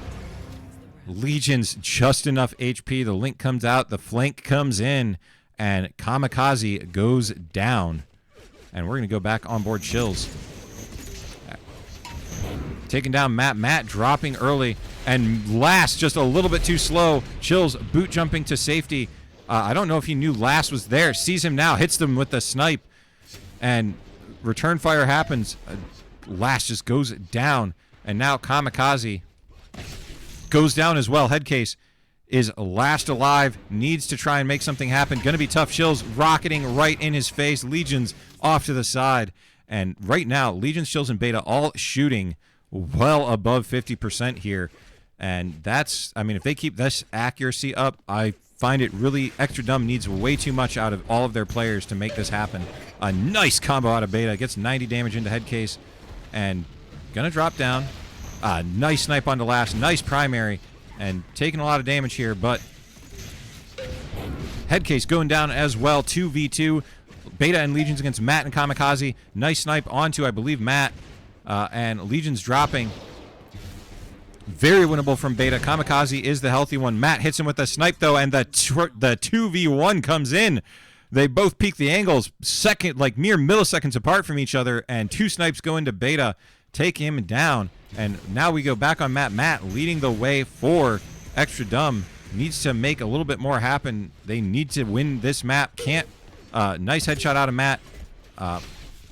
Legions just enough HP. The link comes out, the flank comes in, and Kamikaze goes down. And we're going to go back on board Chills. Taking down Matt. Matt dropping early. And Last just a little bit too slow. Chills boot jumping to safety. I don't know if he knew Last was there. Sees him now. Hits them with the snipe. And return fire happens. Last just goes down. And now Kamikaze goes down as well. Headcase is last alive. Needs to try and make something happen. Gonna be tough. Chills rocketing right in his face. Legions off to the side. And right now, Legions, Chills, and Beta all shooting well above 50% here. And that's, I mean, if they keep this accuracy up, I find it really, Extra Dumb needs way too much out of all of their players to make this happen. A nice combo out of Beta. Gets 90 damage into Headcase. And gonna drop down. Nice snipe onto Last. Nice primary. And taking a lot of damage here, but Headcase going down as well. 2v2. Beta and Legions against Matt and Kamikaze. Nice snipe onto, I believe, Matt. And Legions dropping. Very winnable from Beta. Kamikaze is the healthy one. Matt hits him with a snipe, though, and the 2v1 comes in. They both peak the angles, like mere milliseconds apart from each other, and two snipes go into Beta, take him down. And now we go back on Matt. Matt leading the way for Extra Dumb. Needs to make a little bit more happen. They need to win this map. Can't. Nice headshot out of Matt.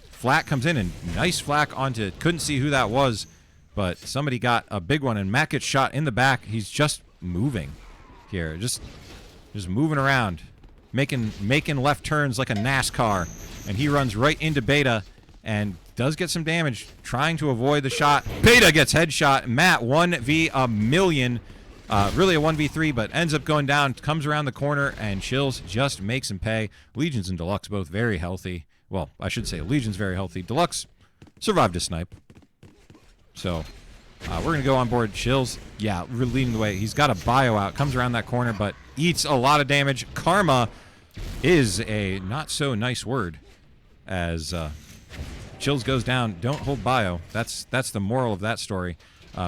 Flak comes in, and nice flak onto, couldn't see who that was, but somebody got a big one, and Matt gets shot in the back. He's just moving here, just moving around, making left turns like a NASCAR, and he runs right into Beta and does get some damage, trying to avoid the shot. Beta gets headshot. Matt 1v1,000,000. Really a 1v3, but ends up going down, comes around the corner, and Chills just makes him pay. Legions and Deluxe both very healthy. Well, I should say Legion's very healthy. Deluxe survived a snipe. So, we're going to go on board Chills. Yeah, we're leading the way. He's got a bio out, comes around that corner, but eats a lot of damage. Karma is a not-so-nice word, as Chills goes down. Don't hold bio. That's the moral of that story.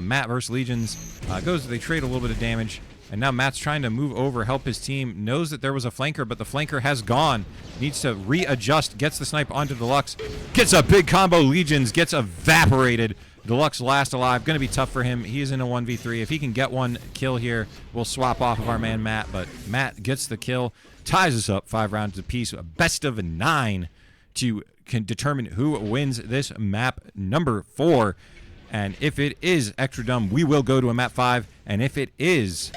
Matt versus Legions they trade a little bit of damage, and now Matt's trying to move over, help his team. Knows that there was a flanker, but the flanker has gone. Needs to readjust. Gets the snipe onto Deluxe. Gets a big combo. Legions gets evaporated. Deluxe last alive. Going to be tough for him. He is in a 1v3. If he can get one kill here, we'll swap off of our man Matt. But Matt gets the kill. Ties us up 5 rounds apiece. A best of 9 to determine who wins this map number 4. And if it is Extra Dumb, we will go to a map 5. And if it is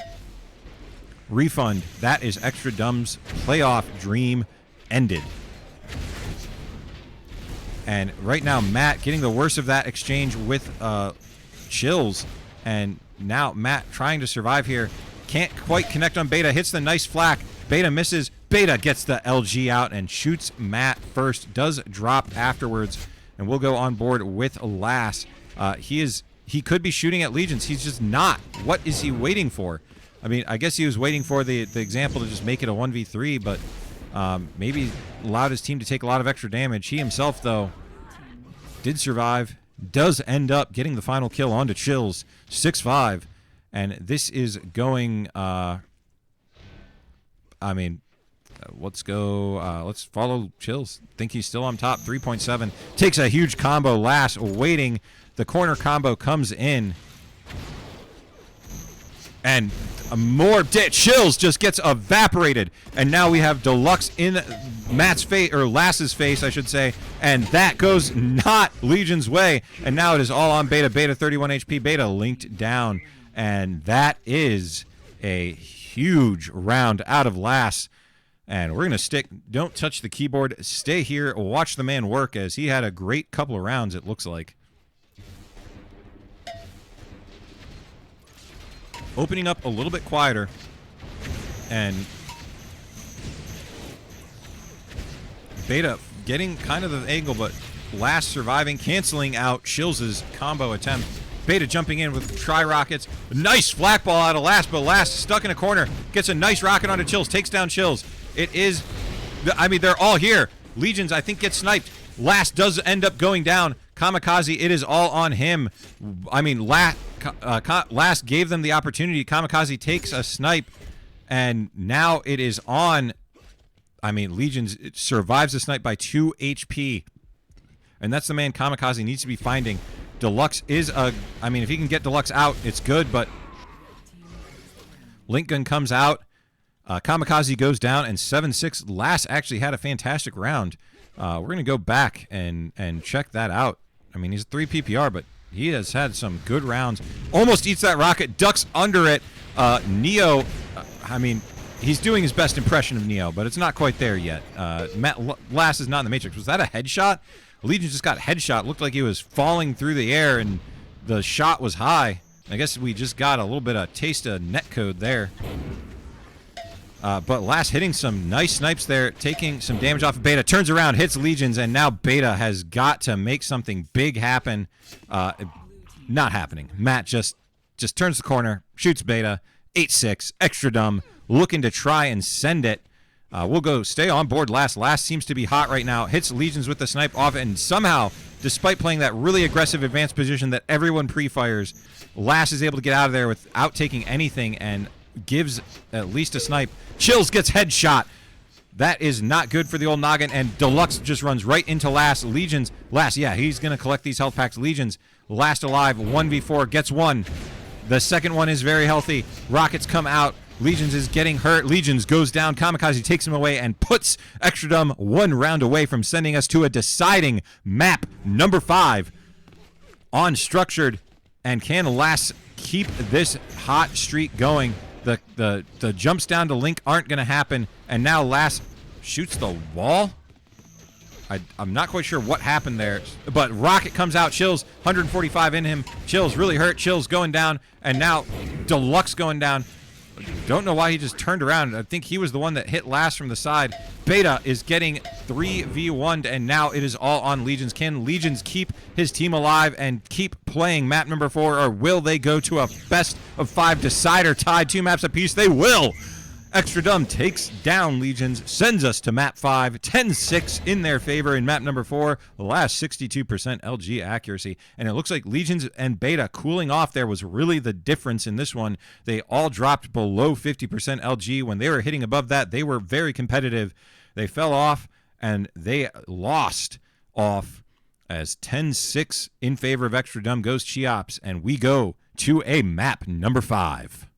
Refund, that is Extra Dumb's playoff dream ended. And right now, Matt getting the worst of that exchange with Chills. And now Matt trying to survive here. Can't quite connect on Beta. Hits the nice flak. Beta misses. Beta gets the LG out and shoots Matt first. Does drop afterwards. And we'll go on board with Lass. He could be shooting at Legions. He's just not. What is he waiting for? I mean, I guess he was waiting for the example to just make it a 1v3, but maybe allowed his team to take a lot of extra damage. He himself, though, did survive. Does end up getting the final kill onto Chills. 6-5. And this is going, let's go, let's follow Chills. Think he's still on top. 3.7. Takes a huge combo. Last waiting. The corner combo comes in. And more Chills just gets evaporated. And now we have Deluxe in Matt's face, or Lass's face, I should say. And that goes not Legion's way. And now it is all on Beta. Beta 31 HP. Beta linked down. And that is a huge round out of Lass. And we're going to stick. Don't touch the keyboard. Stay here. Watch the man work, as he had a great couple of rounds, it looks like. Opening up a little bit quieter, and Beta getting kind of the angle, but Last surviving, canceling out Shills' combo attempt. Beta jumping in with tri-rockets. Nice flak ball out of Last, but Last stuck in a corner. Gets a nice rocket onto Chills, takes down Chills. It is, I mean, they're all here. Legions, I think, get sniped. Last does end up going down. Kamikaze, it is all on him. I mean, Last gave them the opportunity. Kamikaze takes a snipe, and now it is on. I mean, Legions survives the snipe by 2 HP. And that's the man Kamikaze needs to be finding. Deluxe is a... I mean, if he can get Deluxe out, it's good, but... Link Gun comes out. Kamikaze goes down, and 7-6. Last actually had a fantastic round. We're going to go back and check that out. I mean, he's a 3 PPR, but he has had some good rounds. Almost eats that rocket, ducks under it. Neo, I mean... He's doing his best impression of Neo, but it's not quite there yet. Last is not in the Matrix. Was that a headshot? Legion just got headshot. Looked like he was falling through the air, and the shot was high. I guess we just got a little bit of taste of netcode there. But Last hitting some nice snipes there, taking some damage off of Beta. Turns around, hits Legions, and now Beta has got to make something big happen. Not happening. Matt just turns the corner, shoots Beta. 8-6, extra dumb. Looking to try and send it. We'll go stay on board Last. Last seems to be hot right now. Hits Legions with the snipe off, and somehow, despite playing that really aggressive advanced position that everyone pre-fires, Last is able to get out of there without taking anything and gives at least a snipe. Chills gets headshot. That is not good for the old noggin, and Deluxe just runs right into Last. Legions, Last, yeah, he's going to collect these health packs. Legions, Last alive, 1v4, gets one. The second one is very healthy. Rockets come out. Legions is getting hurt. Legions goes down. Kamikaze takes him away and puts Extra Dumb 1 round away from sending us to a deciding map number 5 on Structured. And can Last keep this hot streak going? The jumps down to Link aren't going to happen. And now Last shoots the wall. I'm not quite sure what happened there, but Rocket comes out. Chills, 145 in him. Chills really hurt. Chills going down, and now Deluxe going down. Don't know why he just turned around. I think he was the one that hit Last from the side. Beta is getting 3v1'd, and now it is all on Legions. Can Legions keep his team alive and keep playing map number 4, or will they go to a best of 5 decider tied 2 maps apiece? They will! Extra Dumb takes down Legions, sends us to map 5, 10-6 in their favor in map number 4, the last 62% LG accuracy. And it looks like Legions and Beta cooling off there was really the difference in this one. They all dropped below 50% LG. When they were hitting above that, they were very competitive. They fell off, and they lost off as 10-6 in favor of Extra Dumb goes Cheops, and we go to a map number 5.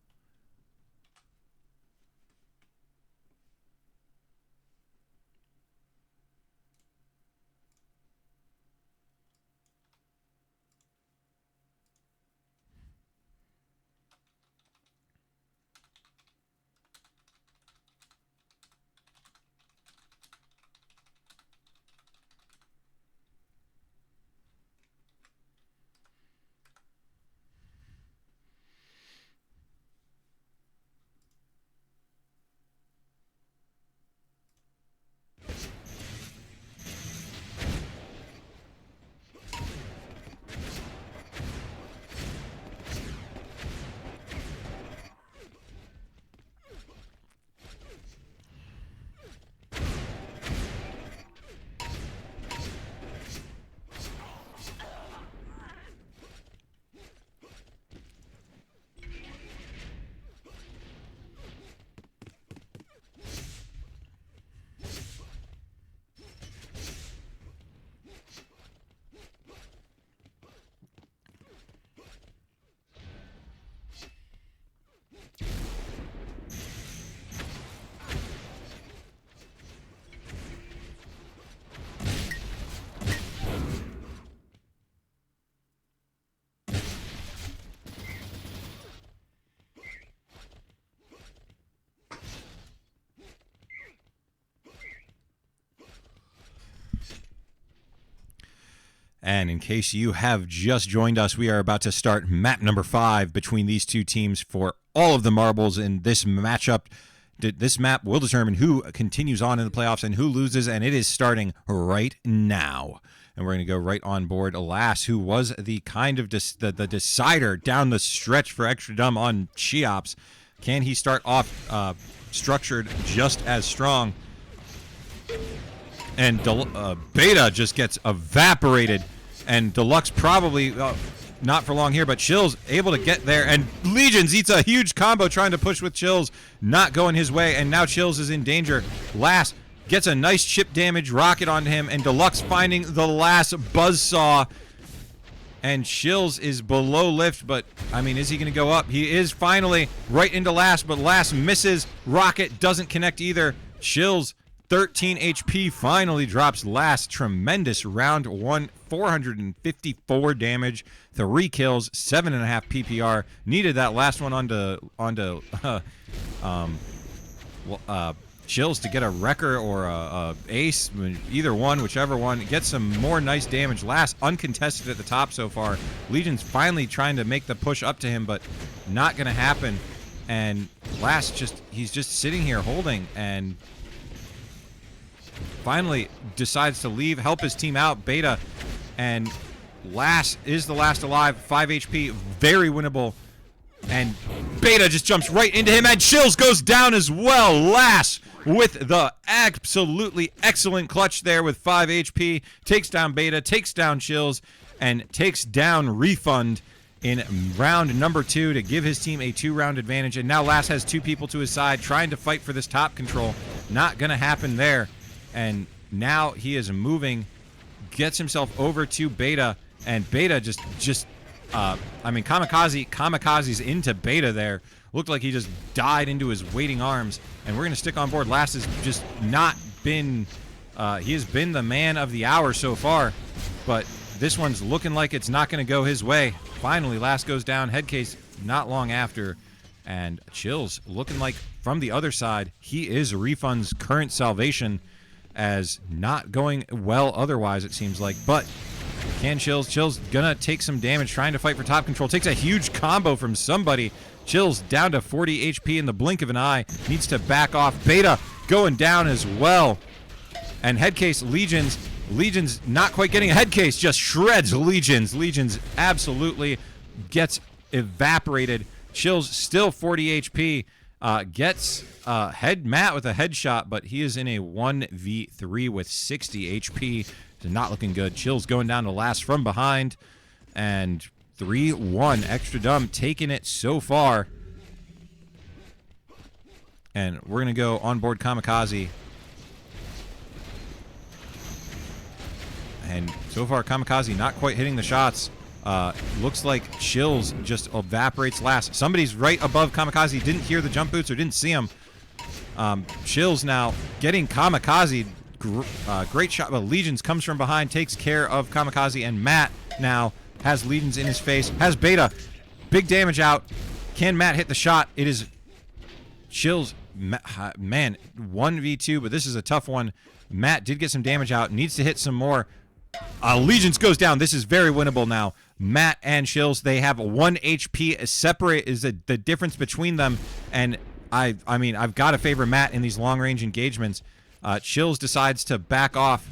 And in case you have just joined us, we are about to start map number 5 between these two teams for all of the marbles in this matchup. This map will determine who continues on in the playoffs and who loses, and it is starting right now. And we're going to go right on board Alas, who was the kind of the decider down the stretch for Extra Dumb on Cheops. Can he start off structured just as strong? And Beta just gets evaporated. And Deluxe probably not for long here, but Chills able to get there. And Legions eats a huge combo trying to push with Chills. Not going his way. And now Chills is in danger. Last gets a nice chip damage rocket onto him. And Deluxe finding the last buzzsaw. And Chills is below lift, but, I mean, is he going to go up? He is finally right into Last, but Last misses. Rocket doesn't connect either. Chills, 13 HP, finally drops Last. Tremendous round one, 454 damage, 3 kills, 7.5 PPR. Needed that last one onto Chills to get a wrecker or a ace, either one, whichever one. Get some more nice damage. Last uncontested at the top so far. Legion's finally trying to make the push up to him, but not going to happen. And Last he's just sitting here holding, and finally decides to leave, help his team out. Beta, and Last is the last alive, 5 HP, very winnable. And Beta just jumps right into him, and Chills goes down as well. Last with the absolutely excellent clutch there with 5 HP. Takes down Beta, takes down Chills, and takes down Refund in round number 2 to give his team a 2-round advantage. And now Last has 2 people to his side trying to fight for this top control. Not going to happen there. And now he is moving, gets himself over to Beta, and Beta I mean, Kamikaze's into Beta there. Looked like he just died into his waiting arms. And we're going to stick on board. Last has just not been, he has been the man of the hour so far. But this one's looking like it's not going to go his way. Finally, Last goes down. Headcase not long after. And Chills looking like from the other side, he is Refund's current salvation, as not going well otherwise, it seems like. But can Chills gonna take some damage trying to fight for top control. Takes a huge combo from somebody. Chills down to 40 HP in the blink of an eye. Needs to back off. Beta going down as well. And Headcase, Legions not quite getting a Headcase, just shreds Legions. Legions absolutely gets evaporated. Chills still 40 HP. Gets Matt with a headshot, but he is in a 1v3 with 60 HP. Not looking good. Chills going down to Last from behind. And 3-1. Extra Dumb taking it so far. And we're going to go on board Kamikaze. And so far, Kamikaze not quite hitting the shots. Looks like Chills just evaporates Last. Somebody's right above Kamikaze. Didn't hear the jump boots or didn't see him. Chills now getting Kamikaze. Great shot, but Legions comes from behind, takes care of Kamikaze, and Matt now has Legions in his face, has Beta. Big damage out. Can Matt hit the shot? It is Chills. Man, 1v2, but this is a tough one. Matt did get some damage out, needs to hit some more. Legions goes down. This is very winnable now. Matt and Chills, they have 1 HP. Separate is the difference between them, and I mean, I've got to favor Matt in these long-range engagements. Chills decides to back off.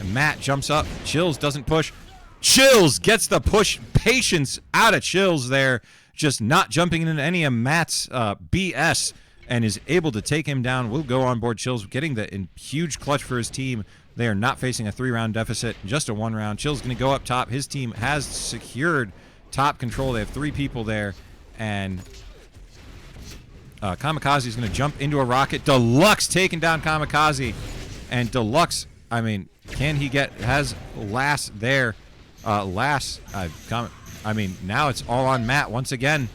And Matt jumps up. Chills doesn't push. Chills gets the push. Patience out of Chills there. Just not jumping into any of Matt's BS, and is able to take him down. We'll go on board Chills, getting the huge clutch for his team. They are not facing a 3-round deficit, just a 1-round. Chills going to go up top. His team has secured top control. They have 3 people there, and Kamikaze is going to jump into a rocket. Deluxe taking down Kamikaze. And Deluxe, I mean, can he has Last there. Last, I mean, now it's all on Matt once again.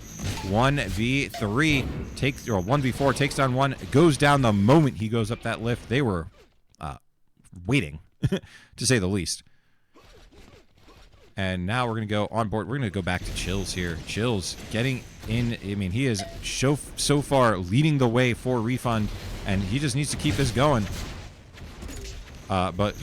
1v3, 1v4, takes down 1, goes down the moment he goes up that lift. They were waiting, to say the least. And now we're going to go on board. We're going to go back to Chills here. Chills getting in. I mean, he is so far leading the way for Refund, and he just needs to keep this going. But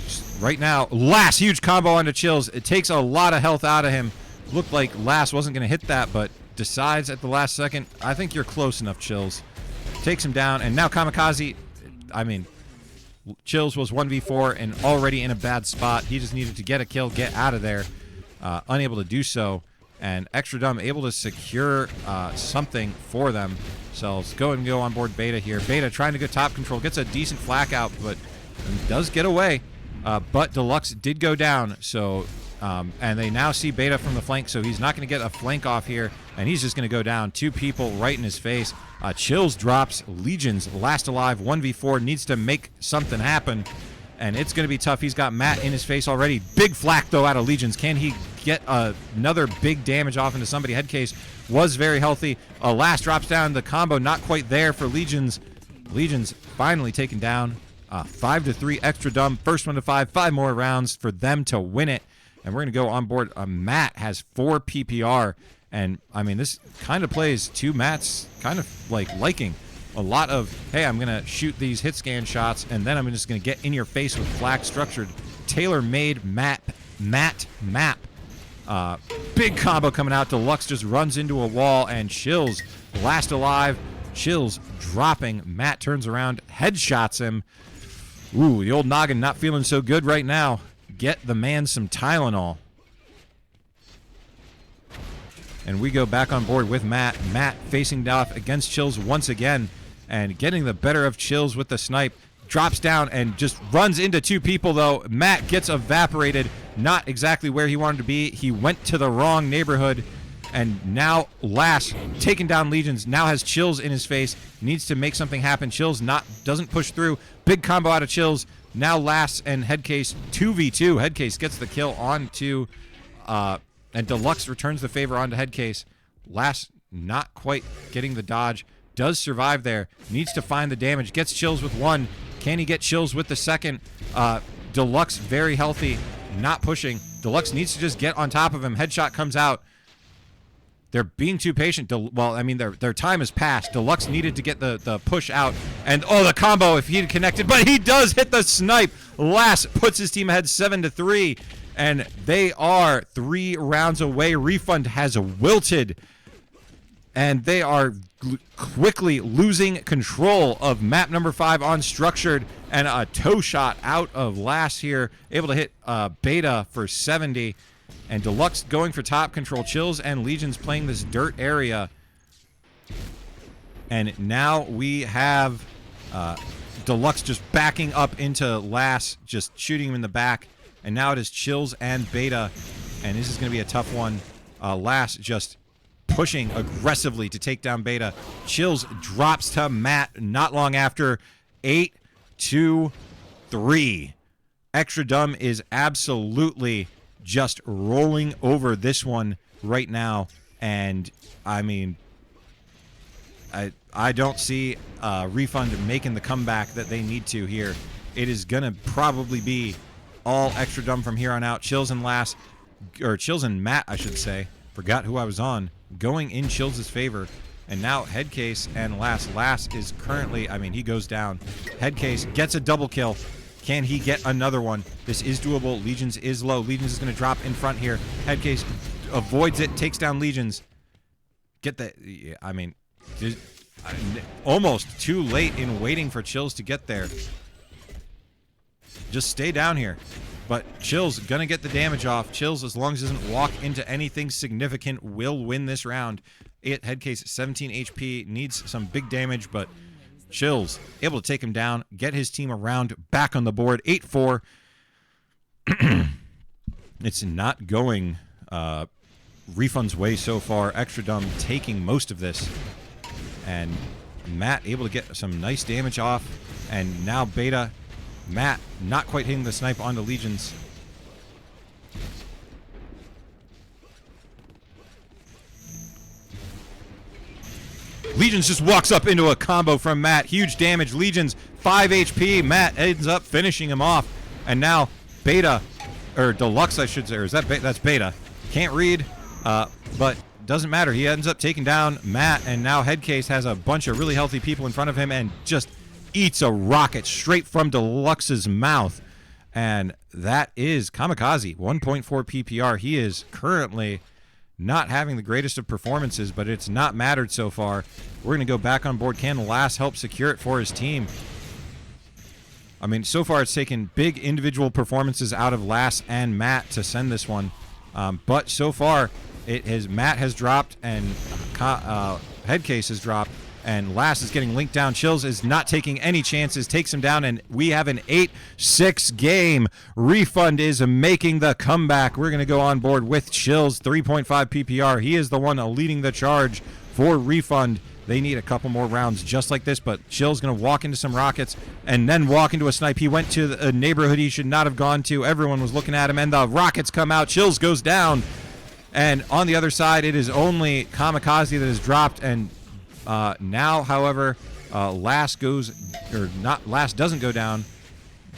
right now, Last huge combo onto Chills. It takes a lot of health out of him. Looked like Last wasn't going to hit that, but decides at the last second, I think you're close enough, Chills. Takes him down, and now Kamikaze, I mean, Chills was 1v4 and already in a bad spot. He just needed to get a kill, get out of there. Unable to do so. And Extra Dumb able to secure something for themselves. Go on board Beta here. Beta trying to get top control. Gets a decent flak out, but does get away. But Deluxe did go down, so and they now see Beta from the flank, so he's not going to get a flank off here, and he's just going to go down. 2 people right in his face. Chills drops. Legion's last alive. 1v4 needs to make something happen, and it's going to be tough. He's got Matt in his face already. Big flak, though, out of Legions. Can he get another big damage off into somebody? Headcase was very healthy. Last drops down. The combo not quite there for Legions. Legions finally taken down. 5-3 Extra Dumb. First one to 5. 5 more rounds for them to win it. And we're going to go on board. Matt has 4 PPR. And, I mean, this kind of plays to Matt's kind of liking. A lot of, hey, I'm going to shoot these hit scan shots, and then I'm just going to get in your face with flak structured. Tailor-made map. Big combo coming out. Deluxe just runs into a wall, and Chills last alive. Chills dropping. Matt turns around, headshots him. Ooh, the old noggin not feeling so good right now. Get the man some Tylenol. And we go back on board with Matt. Matt facing off against Chills once again and getting the better of Chills with the snipe. Drops down and just runs into 2 people, though. Matt gets evaporated. Not exactly where he wanted to be. He went to the wrong neighborhood. And now Lass, taking down Legions, now has Chills in his face. Needs to make something happen. Chills doesn't push through. Big combo out of Chills. Now Lass and Headcase 2v2. Headcase gets the kill onto, and Deluxe returns the favor onto Headcase. Lass not quite getting the dodge. Does survive there. Needs to find the damage. Gets Chills with 1. Can he get Chills with the second? Deluxe very healthy. Not pushing. Deluxe needs to just get on top of him. Headshot comes out. They're being too patient. Well, I mean, their time has passed. Deluxe needed to get the push out. And, oh, the combo if he had connected. But he does hit the snipe. Lass puts his team ahead 7-3. And they are 3 rounds away. Refund has wilted. And they are quickly losing control of map number 5 on Structured. And a toe shot out of Lass here. Able to hit Beta for 70. And Deluxe going for top control. Chills and Legions playing this dirt area. And now we have Deluxe just backing up into Lass, just shooting him in the back. And now it is Chills and Beta. And this is going to be a tough one. Lass just pushing aggressively to take down Beta. Chills drops to Matt not long after. 8-2-3. Extra Dumb is absolutely just rolling over this one right now. And, I mean, I don't see Refund making the comeback that they need to here. It is going to probably be all Extra Dumb from here on out. Chills and Lass, or Chills and Matt, I should say. Forgot who I was on. Going in Chills' favor. And now Headcase and Lass. Lass is currently, I mean, he goes down. Headcase gets a double kill. Can he get another one? This is doable. Legions is low. Legions is going to drop in front here. Headcase avoids it, takes down Legions. Get that. I mean, almost too late in waiting for Chills to get there. Just stay down here. But Chills going to get the damage off. Chills, as long as he doesn't walk into anything significant, will win this round. Headcase 17 HP, needs some big damage, but Chills able to take him down, get his team around, back on the board. 8-4. It's not going Refund's way so far. Extra Dumb taking most of this. And Matt able to get some nice damage off. And now Beta, Matt not quite hitting the snipe onto Legions. Legions just walks up into a combo from Matt. Huge damage. Legions 5 HP. Matt ends up finishing him off. And now Beta, or Deluxe I should say, or is that that's Beta. Can't read, but doesn't matter. He ends up taking down Matt, and now Headcase has a bunch of really healthy people in front of him and just eats a rocket straight from Deluxe's mouth. And that is Kamikaze, 1.4 PPR. He is currently not having the greatest of performances, but it's not mattered so far. We're going to go back on board. Can Lass help secure it for his team? I mean, so far it's taken big individual performances out of Lass and Matt to send this one. But so far, Matt has dropped and Headcase has dropped, and Lass is getting linked down. Chills is not taking any chances, takes him down, and we have an 8-6 game. Refund is making the comeback. We're going to go on board with Chills, 3.5 PPR. He is the one leading the charge for Refund. They need a couple more rounds just like this, but Chill's going to walk into some rockets and then walk into a snipe. He went to a neighborhood he should not have gone to. Everyone was looking at him, and the rockets come out. Chills goes down, and on the other side, it is only Kamikaze that is dropped, and now, however, Lass doesn't go down.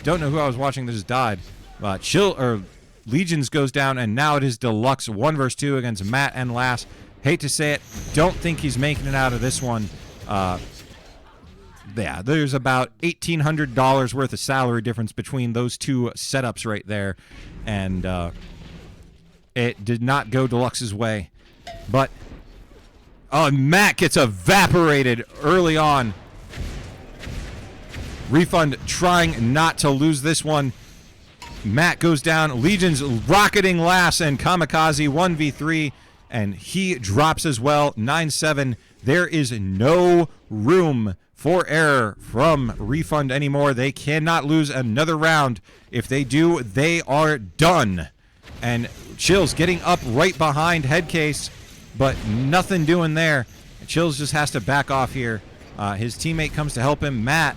Don't know who I was watching that just died. Legions goes down, and now it is Deluxe 1 versus 2 against Matt and Lass. Hate to say it, don't think he's making it out of this one. Yeah, there's about $1,800 worth of salary difference between those two setups right there, and it did not go Deluxe's way. But Matt gets evaporated early on. Refund trying not to lose this one. Matt goes down. Legion's rocketing Lass and Kamikaze 1v3. And he drops as well, 9-7. There is no room for error from Refund anymore. They cannot lose another round. If they do, they are done. And Chills getting up right behind Headcase, but nothing doing there. Chills just has to back off here. His teammate comes to help him. Matt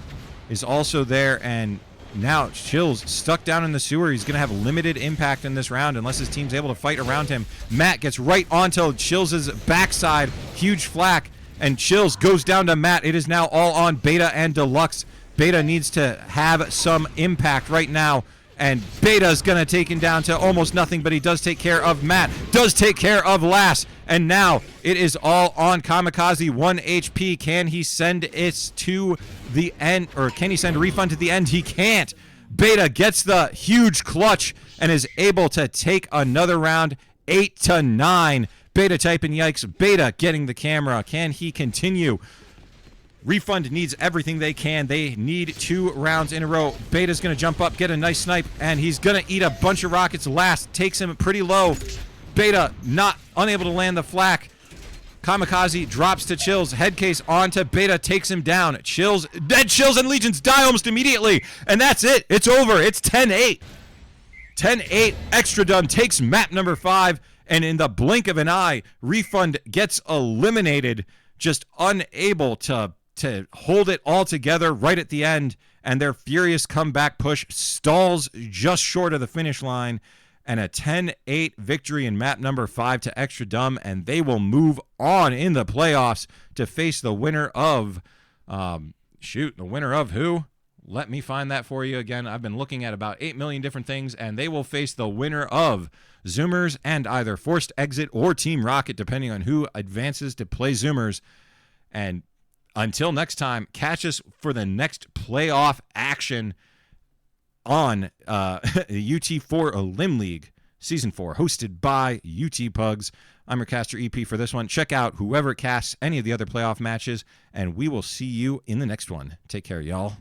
is also there, and now Chills stuck down in the sewer. He's going to have limited impact in this round unless his team's able to fight around him. Matt gets right onto Chills' backside. Huge flak, and Chills goes down to Matt. It is now all on Beta and Deluxe. Beta needs to have some impact right now, and Beta's going to take him down to almost nothing, but he does take care of Matt, does take care of Lass, and now it is all on Kamikaze, 1 HP. Can he send it to the end, or can he send Refund to the end? He can't. Beta gets the huge clutch and is able to take another round, 8-9. Beta typing yikes. Beta getting the camera. Can he continue? Refund needs everything they can. They need 2 rounds in a row. Beta's going to jump up, get a nice snipe, and he's going to eat a bunch of rockets. Last takes him pretty low. Beta unable to land the flak. Kamikaze drops to Chills. Headcase onto Beta, takes him down. Chills and Legions die almost immediately. And that's it. It's over. It's 10-8. 10-8. Extra done takes map number 5. And in the blink of an eye, Refund gets eliminated. Just unable to hold it all together right at the end. And their furious comeback push stalls just short of the finish line. And a 10-8 victory in map number 5 to Extra Dumb, and they will move on in the playoffs to face the winner of, the winner of who? Let me find that for you again. I've been looking at about 8 million different things, and they will face the winner of Zoomers and either Forced Exit or Team Rocket, depending on who advances to play Zoomers. And until next time, catch us for the next playoff action on the UT4 Elim League Season 4, hosted by UTPugs. I'm your caster EP for this one. Check out whoever casts any of the other playoff matches, and we will see you in the next one. Take care, y'all.